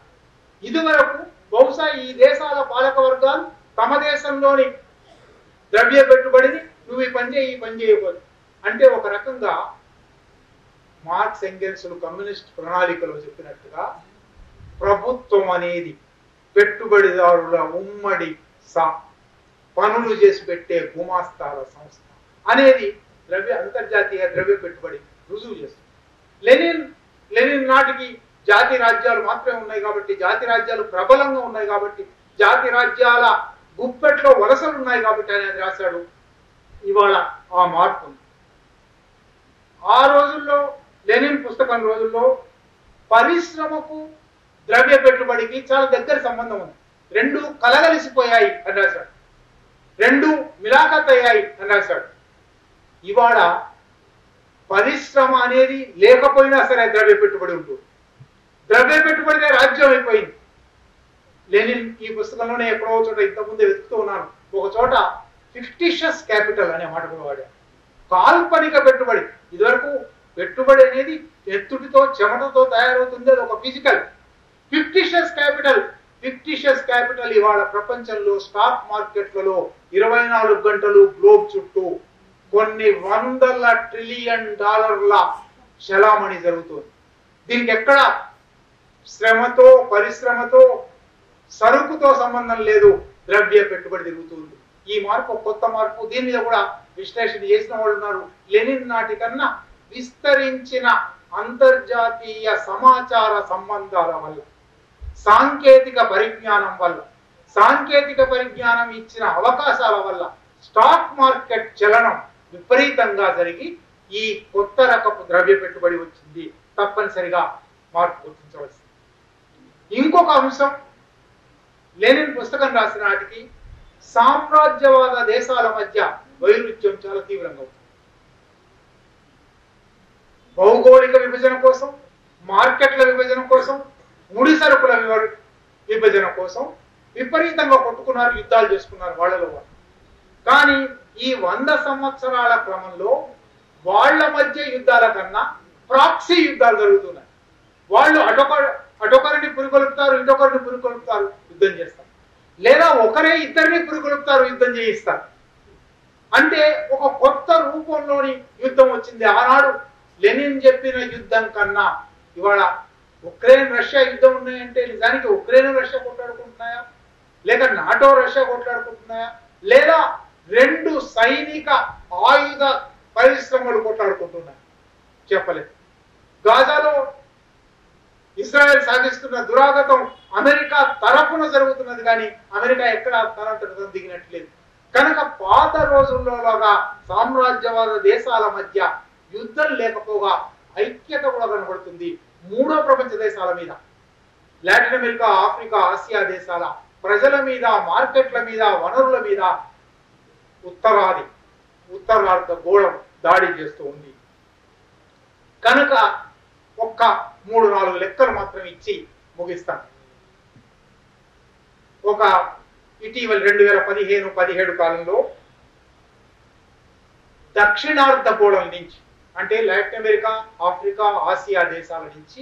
ఇదివరకు బహుశా ఈ దేశాల పాలక వర్గాలు తమ దేశంలోని ద్రవ్య పెట్టుబడిని నువ్వు ఈ పని చేయి, ఈ పని చేయకూడదు అంటే, ఒక రకంగా మార్క్స్ ఎంగెల్స్లు కమ్యూనిస్ట్ ప్రణాళికలో చెప్పినట్టుగా ప్రభుత్వం అనేది పెట్టుబడిదారుల ఉమ్మడి పనులు చేసి పెట్టే గుమాస్తాల సంస్థ అనేది అంతర్జాతీయ ద్రవ్య పెట్టుబడి రుజువు చేస్తుంది. లెనిన్ నాటికి జాతి రాజ్యాలు మాత్రమే ఉన్నాయి కాబట్టి, జాతి రాజ్యాలు ప్రబలంగా ఉన్నాయి కాబట్టి, జాతి రాజ్యాల గుప్పెట్లో వలసలు ఉన్నాయి కాబట్టి ఆయన రాశాడు. ఇవాళ ఆ మార్పు ఆ రోజుల్లో, లెనిన్ పుస్తకం రోజుల్లో పరిశ్రమకు ద్రవ్య పెట్టుబడికి చాలా దగ్గర సంబంధం ఉంది. రెండు కలగలిసిపోయాయి అని రాశాడు, రెండు మిలాఖత్ అయ్యాయి అని రాశాడు. ఇవాళ పరిశ్రమ అనేది లేకపోయినా సరే ద్రవ్య పెట్టుబడి ఉంటుంది. ద్రవ్య పెట్టుబడిదే రాజ్యం అయిపోయింది. లెనిన్ ఈ పుస్తకంలోనే ఎక్కడో చోట ఇంతకుముందే వెతుకుతూ ఉన్నాను, ఒక చోట ఫిక్టిషియస్ క్యాపిటల్ అనే మాట కూడా వాడాడు. కాల్పనిక పెట్టుబడి. ఇదివరకు పెట్టుబడి అనేది ఎత్తుటితో చెమటతో తయారవుతుంది, అది ఒక ఫిజికల్. ఫిక్టిషియస్ క్యాపిటల్ ఇవాళ ప్రపంచంలో స్టాక్ మార్కెట్లలో 24 గంటలు గ్లోబ్ చుట్టూ కొన్ని $100 ట్రిలియన్ చలామణి జరుగుతుంది. దీనికి ఎక్కడ శ్రమతో, పరిశ్రమతో, సరుకుతో సంబంధం లేదు, ద్రవ్య పెట్టుబడి తిరుగుతుంది. ఈ మార్పు కొత్త మార్పు. దీని మీద కూడా విశ్లేషణ చేసిన వాళ్ళు ఉన్నారు. లెనిన్ నాటి కన్నా విస్తరించిన అంతర్జాతీయ సమాచార సంబంధాల వల్ల, సాంకేతిక పరిజ్ఞానం ఇచ్చిన అవకాశాల వల్ల స్టాక్ మార్కెట్ చలనం విపరీతంగా జరిగి ఈ కొత్త రకపు ద్రవ్య పెట్టుబడి వచ్చింది. తప్పనిసరిగా మార్పు గుర్తించవలసింది. ఇంకొక అంశం, లెనిన్ పుస్తకం రాసిన నాటికి సామ్రాజ్యవాద దేశాల మధ్య వైరుధ్యం చాలా తీవ్రంగా ఉంది. భౌగోళిక విభజన కోసం, మార్కెట్ల విభజన కోసం, ముడి సరుకుల విభజన కోసం విపరీతంగా కొట్టుకున్నారు, యుద్ధాలు చేసుకున్నారు వాళ్ళలో వాళ్ళు. కానీ ఈ 100 సంవత్సరాల క్రమంలో వాళ్ళ మధ్య యుద్ధాల కన్నా ప్రాక్సీ యుద్ధాలు జరుగుతున్నాయి. వాళ్ళు అటొకరిని పురికొల్పుతారు, ఇటొకరిని పురికొల్పుతారు, యుద్ధం చేస్తారు. లేదా ఒకరే ఇద్దరిని పురికొల్పుతారు, యుద్ధం చేయిస్తారు. అంటే ఒక కొత్త రూపంలోని యుద్ధం వచ్చింది. ఆనాడు లెనిన్ చెప్పిన యుద్ధం కన్నా ఇవాళ ఉక్రెయిన్ రష్యా యుద్ధం ఉన్నాయంటే నిజానికి ఉక్రెయిన్ రష్యా కొట్లాడుకుంటున్నాయా, లేక నాటో రష్యా కొట్లాడుకుంటున్నాయా, లేదా రెండు సైనిక ఆయుధ పరిశ్రమలు కొట్లాడుకుంటున్నాయి? చెప్పలేదు. గాజాలో ఇజ్రాయెల్ సాగిస్తున్న దురాగతం అమెరికా తరఫున జరుగుతున్నది, కానీ అమెరికా ఎక్కడ తనంతట దిగినట్లేదు. కనుక పాత రోజుల్లోగా సామ్రాజ్యవాద దేశాల మధ్య యుద్ధం లేకపోగా ఐక్యత కూడా కనబడుతుంది. మూడో ప్రపంచ దేశాల మీద, లాటిన్ అమెరికా, ఆఫ్రికా, ఆసియా దేశాల ప్రజల మీద, మార్కెట్ల మీద, వనరుల మీద ఉత్తరార్ధ గోళం దాడి చేస్తూ ఉంది. కనుక ఒక్క 3-4 లెక్కలు మాత్రం ఇచ్చి ముగిస్తాం. ఒక ఇటీవల 2015-17 కాలంలో దక్షిణార్ధ గోళం నుంచి, అంటే లాటిన్ అమెరికా, ఆఫ్రికా, ఆసియా దేశాల నుంచి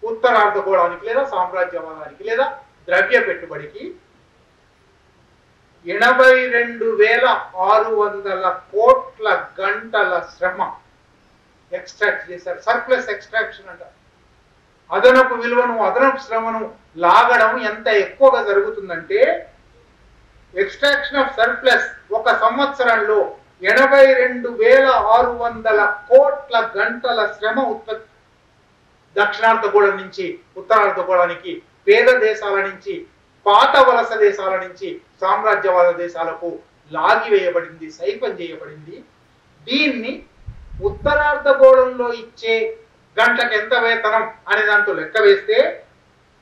ఉత్తరార్ధ గోళానికి లేదా సామ్రాజ్యవాదానికి లేదా ద్రవ్య పెట్టుబడికి 82,600 కోట్ల గంటల శ్రమ ఎక్స్ట్రాక్ట్ చేశారు. సర్ప్లస్ ఎక్స్ట్రాక్షన్ అంటారు. అదనపు విలువను, అదనపు శ్రమను లాగడం ఎంత ఎక్కువగా జరుగుతుందంటే ఎక్స్ట్రాక్షన్ ఆఫ్ సర్ప్లస్ ఒక సంవత్సరంలో 82,600 కోట్ల గంటల శ్రమ ఉత్పత్తి దక్షిణార్ధగోళం నుంచి ఉత్తరార్ధగోళానికి, పేద దేశాల నుంచి, పాత వలస దేశాల నుంచి సామ్రాజ్యవాద దేశాలకు లాగివేయబడింది, సైపం చేయబడింది. దీన్ని ఉత్తరార్ధగోళంలో ఇచ్చే గంటకు ఎంత వేతనం అనే దాంతో లెక్క వేస్తే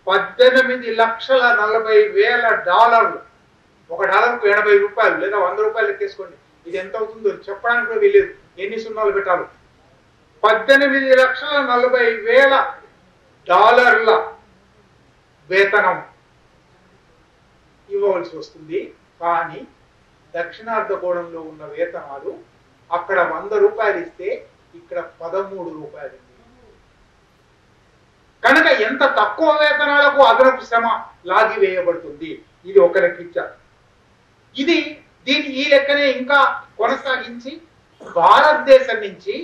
$18,40,000. ఒక డాలర్కు 80 రూపాయలు లేదా 100 రూపాయలు లెక్కేసుకోండి. ఇది ఎంత అవుతుందో చెప్పడానికి కూడా వీలేదు, ఎన్ని సున్నాలు పెట్టాలి. $18,40,000 వేతనం ఇవ్వవలసి వస్తుంది. కానీ దక్షిణార్ధగోళంలో ఉన్న వేతనాలు అక్కడ 100 రూపాయలు ఇస్తే ఇక్కడ 13 రూపాయలు. కనుక ఎంత తక్కువ వేతనాలకు అదనపు శ్రమ లాగివేయబడుతుంది. ఇది ఒక లెక్క ఇచ్చారు. ఈ లెక్కనే ఇంకా కొనసాగించి భారతదేశం నుంచి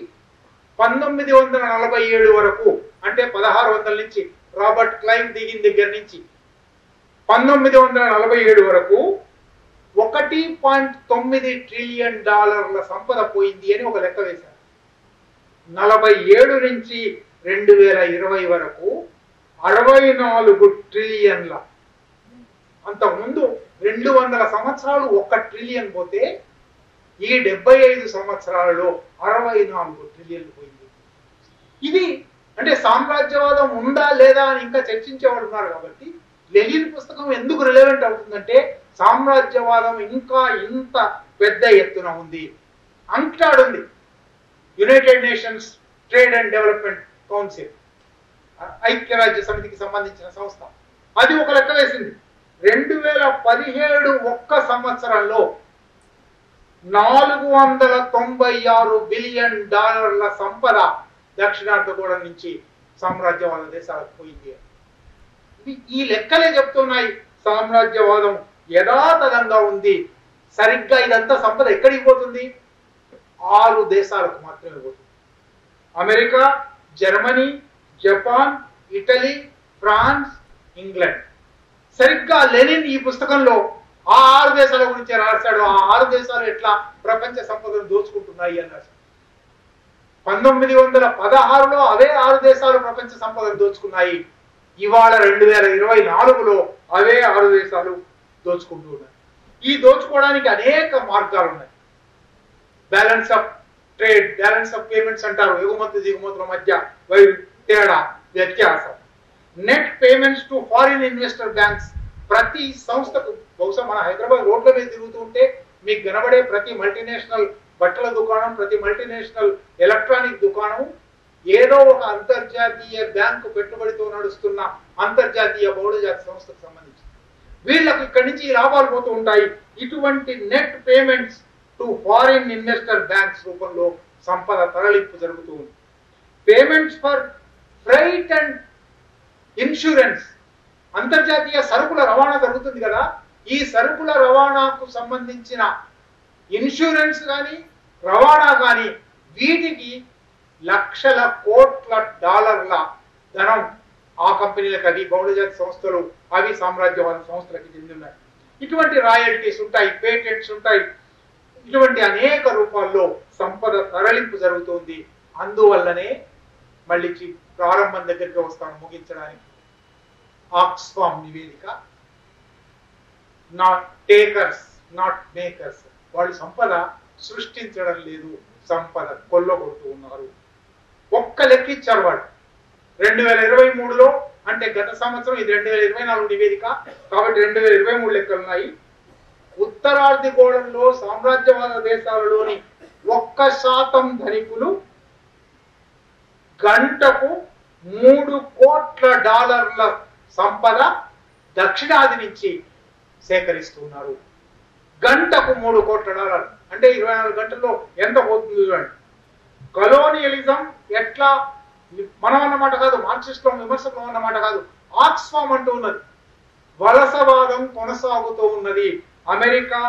1947 వరకు, అంటే 1600 నుంచి రాబర్ట్ క్లైవ్ దిగిన దగ్గర నుంచి 1947 వరకు $1.9 ట్రిలియన్ సంపద పోయింది అని ఒక లెక్క వేశారు. 47 నుంచి 2020 వరకు 64 ట్రిలియన్ల. అంతకుముందు 200 సంవత్సరాలు 1 ట్రిలియన్ పోతే ఈ 75 సంవత్సరాలలో 64 ట్రిలియన్లు పోయింది. ఇది అంటే సామ్రాజ్యవాదం ఉందా లేదా అని ఇంకా చర్చించేవాళ్ళు ఉన్నారు. కాబట్టి లెనిన్ పుస్తకం ఎందుకు రిలవెంట్ అవుతుందంటే సామ్రాజ్యవాదం ఇంకా ఇంత పెద్ద ఎత్తున ఉంది. అంక్టాడ్ ఉంది, United nations trade and development council, ఐక్యరాజ్య సమితికి సంబంధించిన సంస్థ. అది ఒక లెక్క వేసింది. 2017 ఒక్క సంవత్సరంలో $496 బిలియన్ సంపద దక్షిణార్ధగోళం నుంచి సామ్రాజ్యవాద దేశాలకు పోయింది. ఈ లెక్కలే చెప్తున్నాయి సామ్రాజ్యవాదం యథాతథంగా ఉంది. సరిగ్గా ఇదంతా సంపద ఎక్కడికి పోతుంది? 6 దేశాలకు మాత్రమే పోతుంది. America, Germany, Japan, Italy, France, England. సరిగ్గా లెనిన్ ఈ పుస్తకంలో ఆ 6 దేశాల గురించి రాశాడు. ఆ 6 దేశాలు ఎట్లా ప్రపంచ సంపదను దోచుకుంటున్నాయి అన్నారు. 1916లో అవే 6 దేశాలు ప్రపంచ సంపదను దోచుకున్నాయి. ఇవాళ 2024లో అవే 6 దేశాలు దోచుకుంటూ ఉన్నాయి. ఈ దోచుకోవడానికి అనేక మార్గాలు ఉన్నాయి. Balance of trade, balance of payments అంటారు. ఎగుమతి దిగుమతుల మధ్య తేడా, వ్యత్యాసం. Net payments to foreign investor banks. ప్రతి సంస్థకు, బహుశా మన హైదరాబాద్ రోడ్ల మీద తిరుగుతూ ఉంటే మీకు కనబడే ప్రతి మల్టీనేషనల్ బట్టల దుకాణం, ప్రతి మల్టీనేషనల్ ఎలక్ట్రానిక్ దుకాణం ఏదో ఒక అంతర్జాతీయ బ్యాంకు పెట్టుబడితో నడుస్తున్న అంతర్జాతీయ బహుళజాతి సంస్థకు సంబంధించి. వీళ్ళకు ఇక్కడి నుంచి లాభాలు పోతూ ఉంటాయి. ఇటువంటి net payments to foreign investor banks రూపంలో సంపద తరలింపు జరుగుతూ ఉంది. Payments for freight and insurance. అంతర్జాతీయ సరుకుల రవాణా జరుగుతుంది కదా, ఈ సరుకుల రవాణాకు సంబంధించిన ఇన్సూరెన్స్ కానీ రవాణా కానీ వీటికి లక్షల కోట్ల డాలర్ల ధనం ఆ కంపెనీలకు, అవి బహుళజాతి సంస్థలు, అవి సామ్రాజ్యవాద సంస్థలకు చెందినాయి. ఇటువంటి రాయల్టీస్ ఉంటాయి, పేటెంట్స్ ఉంటాయి. ఇటువంటి అనేక రూపాల్లో సంపద తరలింపు జరుగుతుంది. అందువల్లనే మళ్ళీ ప్రారంభం దగ్గరికి వస్తాను ముగించడానికి. ఆక్స్ఫామ్ నివేదిక, నాట్ టేకర్స్ నాట్ మేకర్స్. వాళ్ళు సంపద సృష్టించడం లేదు, సంపద కొల్లగొడుతూ ఉన్నారు. ఒక్క లెక్క ఇచ్చారు వాళ్ళు 2023లో, అంటే గత సంవత్సరం, ఇది 2024 నివేదిక కాబట్టి 2023 లెక్కలు ఉన్నాయి. ఉత్తరార్ధగోళంలో సామ్రాజ్యవాద దేశాలలోని 1% ధనికులు గంటకు $3 కోట్ల సంపద దక్షిణాది నుంచి సేకరిస్తున్నారు. గంటకు $3 కోట్ల, అంటే 24 గంటల్లో ఎంత పోతుంది చూడండి. కలోనియలిజం ఎట్లా మనం అన్నమాట కాదు, మార్క్సిస్టుల విమర్శకులు అన్నమాట కాదు, ఆక్స్ఫామ్ అంటూ ఉన్నది. వలసవాదం కొనసాగుతూ ఉన్నది. అమెరికా,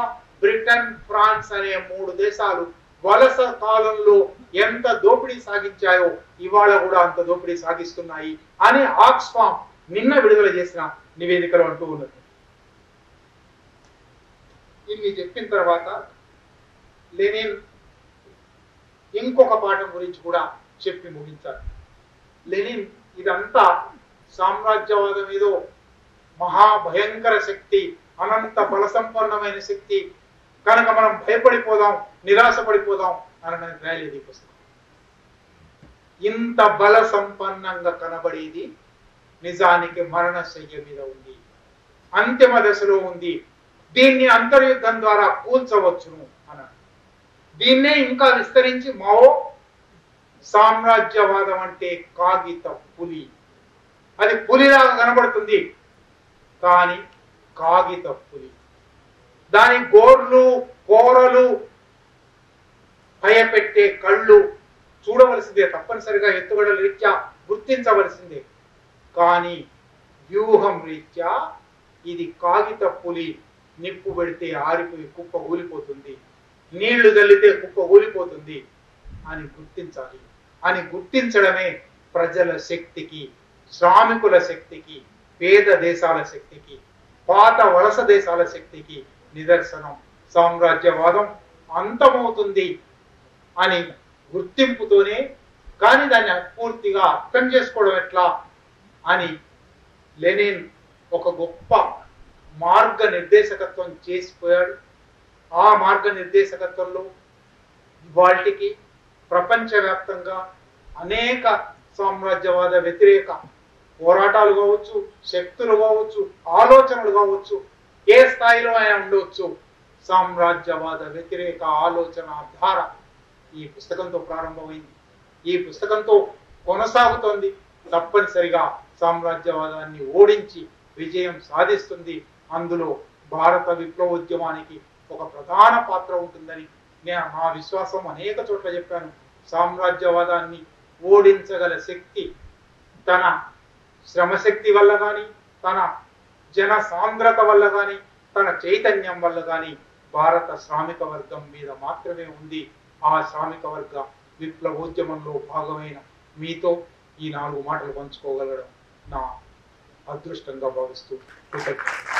బ్రిటన్, ఫ్రాన్స్ అనే 3 దేశాలు వలస కాలంలో ఎంత దోపిడీ సాగించాయో ఇవాళ కూడా అంత దోపిడీ సాగిస్తున్నాయి అని ఆక్స్ఫామ్ నిన్న విడుదల చేసిన నివేదికలో అంటూ ఉన్నది. ఇన్ని చెప్పిన తర్వాత లెనిన్ ఇంకొక పాఠం గురించి కూడా చెప్పి ముగించారు. లెనిన్ ఇదంతా సామ్రాజ్యవాదం ఏదో మహాభయంకర శక్తి, అనంత బలసంపన్నమైన శక్తి కనుక మనం భయపడిపోదాం, నిరాశపడిపోదాం అనడానికి రాయలేదు ఈ పుస్తకం. ఇంత బల సంపన్నంగా కనబడేది నిజానికి మరణశయ్య మీద ఉంది, అంతిమ దశలో ఉంది. దీన్ని అంతర్యుద్ధం ద్వారా కూల్చవచ్చును అన్నాడు. దీన్నే ఇంకా విస్తరించి మావో సామ్రాజ్యవాదం అంటే కాగిత పులి, అది పులిలాగా కనబడుతుంది కానీ కాగిత పులి. దాని గోర్లు కోరలు భయపెట్టే కళ్ళు చూడవలసిందే, తప్పనిసరిగా ఎత్తుగడల రీత్యా గుర్తించవలసిందే. కానీ వ్యూహం రీత్యా ఇది కాగిత పులి, నిప్పు పెడితే ఆరిపోయి కుప్ప కూలిపోతుంది, నీళ్లు చల్లితే కుప్ప కూలిపోతుంది అని గుర్తించాలి. అని గుర్తించడమే ప్రజల శక్తికి, శ్రామికుల శక్తికి, పేద దేశాల శక్తికి, పాత వలస దేశాల శక్తికి నిదర్శనం. సామ్రాజ్యవాదం అంతమవుతుంది అని గుర్తింపుతోనే, కానీ దాన్ని పూర్తిగా అర్థం చేసుకోవడం ఎట్లా అని లెనిన్ ఒక గొప్ప మార్గ నిర్దేశకత్వం చేసిపోయాడు. ఆ మార్గ నిర్దేశకత్వంలో ఇవాళకి ప్రపంచవ్యాప్తంగా అనేక సామ్రాజ్యవాద వ్యతిరేక పోరాటాలు కావచ్చు, శక్తులు కావచ్చు, ఆలోచనలు కావచ్చు, ఏ స్థాయిలో అయినా ఉండవచ్చు. సామ్రాజ్యవాద వ్యతిరేక ఆలోచన ధార ఈ పుస్తకంతో ప్రారంభమైంది, ఈ పుస్తకంతో కొనసాగుతోంది. తప్పనిసరిగా సామ్రాజ్యవాదాన్ని ఓడించి విజయం సాధిస్తుంది. అందులో భారత విప్లవోద్యమానికి ఒక ప్రధాన పాత్ర ఉంటుందని నేను నా విశ్వాసం. అనేక చోట్ల చెప్పాను. సామ్రాజ్యవాదాన్ని ఓడించగల శక్తి తన శ్రమశక్తి వల్ల కానీ, తన జన సాంద్రత వల్ల కానీ, తన చైతన్యం వల్ల కానీ భారత శ్రామిక వర్గం మీద మాత్రమే ఉంది. ఆ శ్రామిక వర్గ విప్లవోద్యమంలో భాగమైన మీతో ఈ 4 మాటలు పంచుకోగలడం నా అదృష్టంగా భావిస్తూ కృతజ్ఞతలు.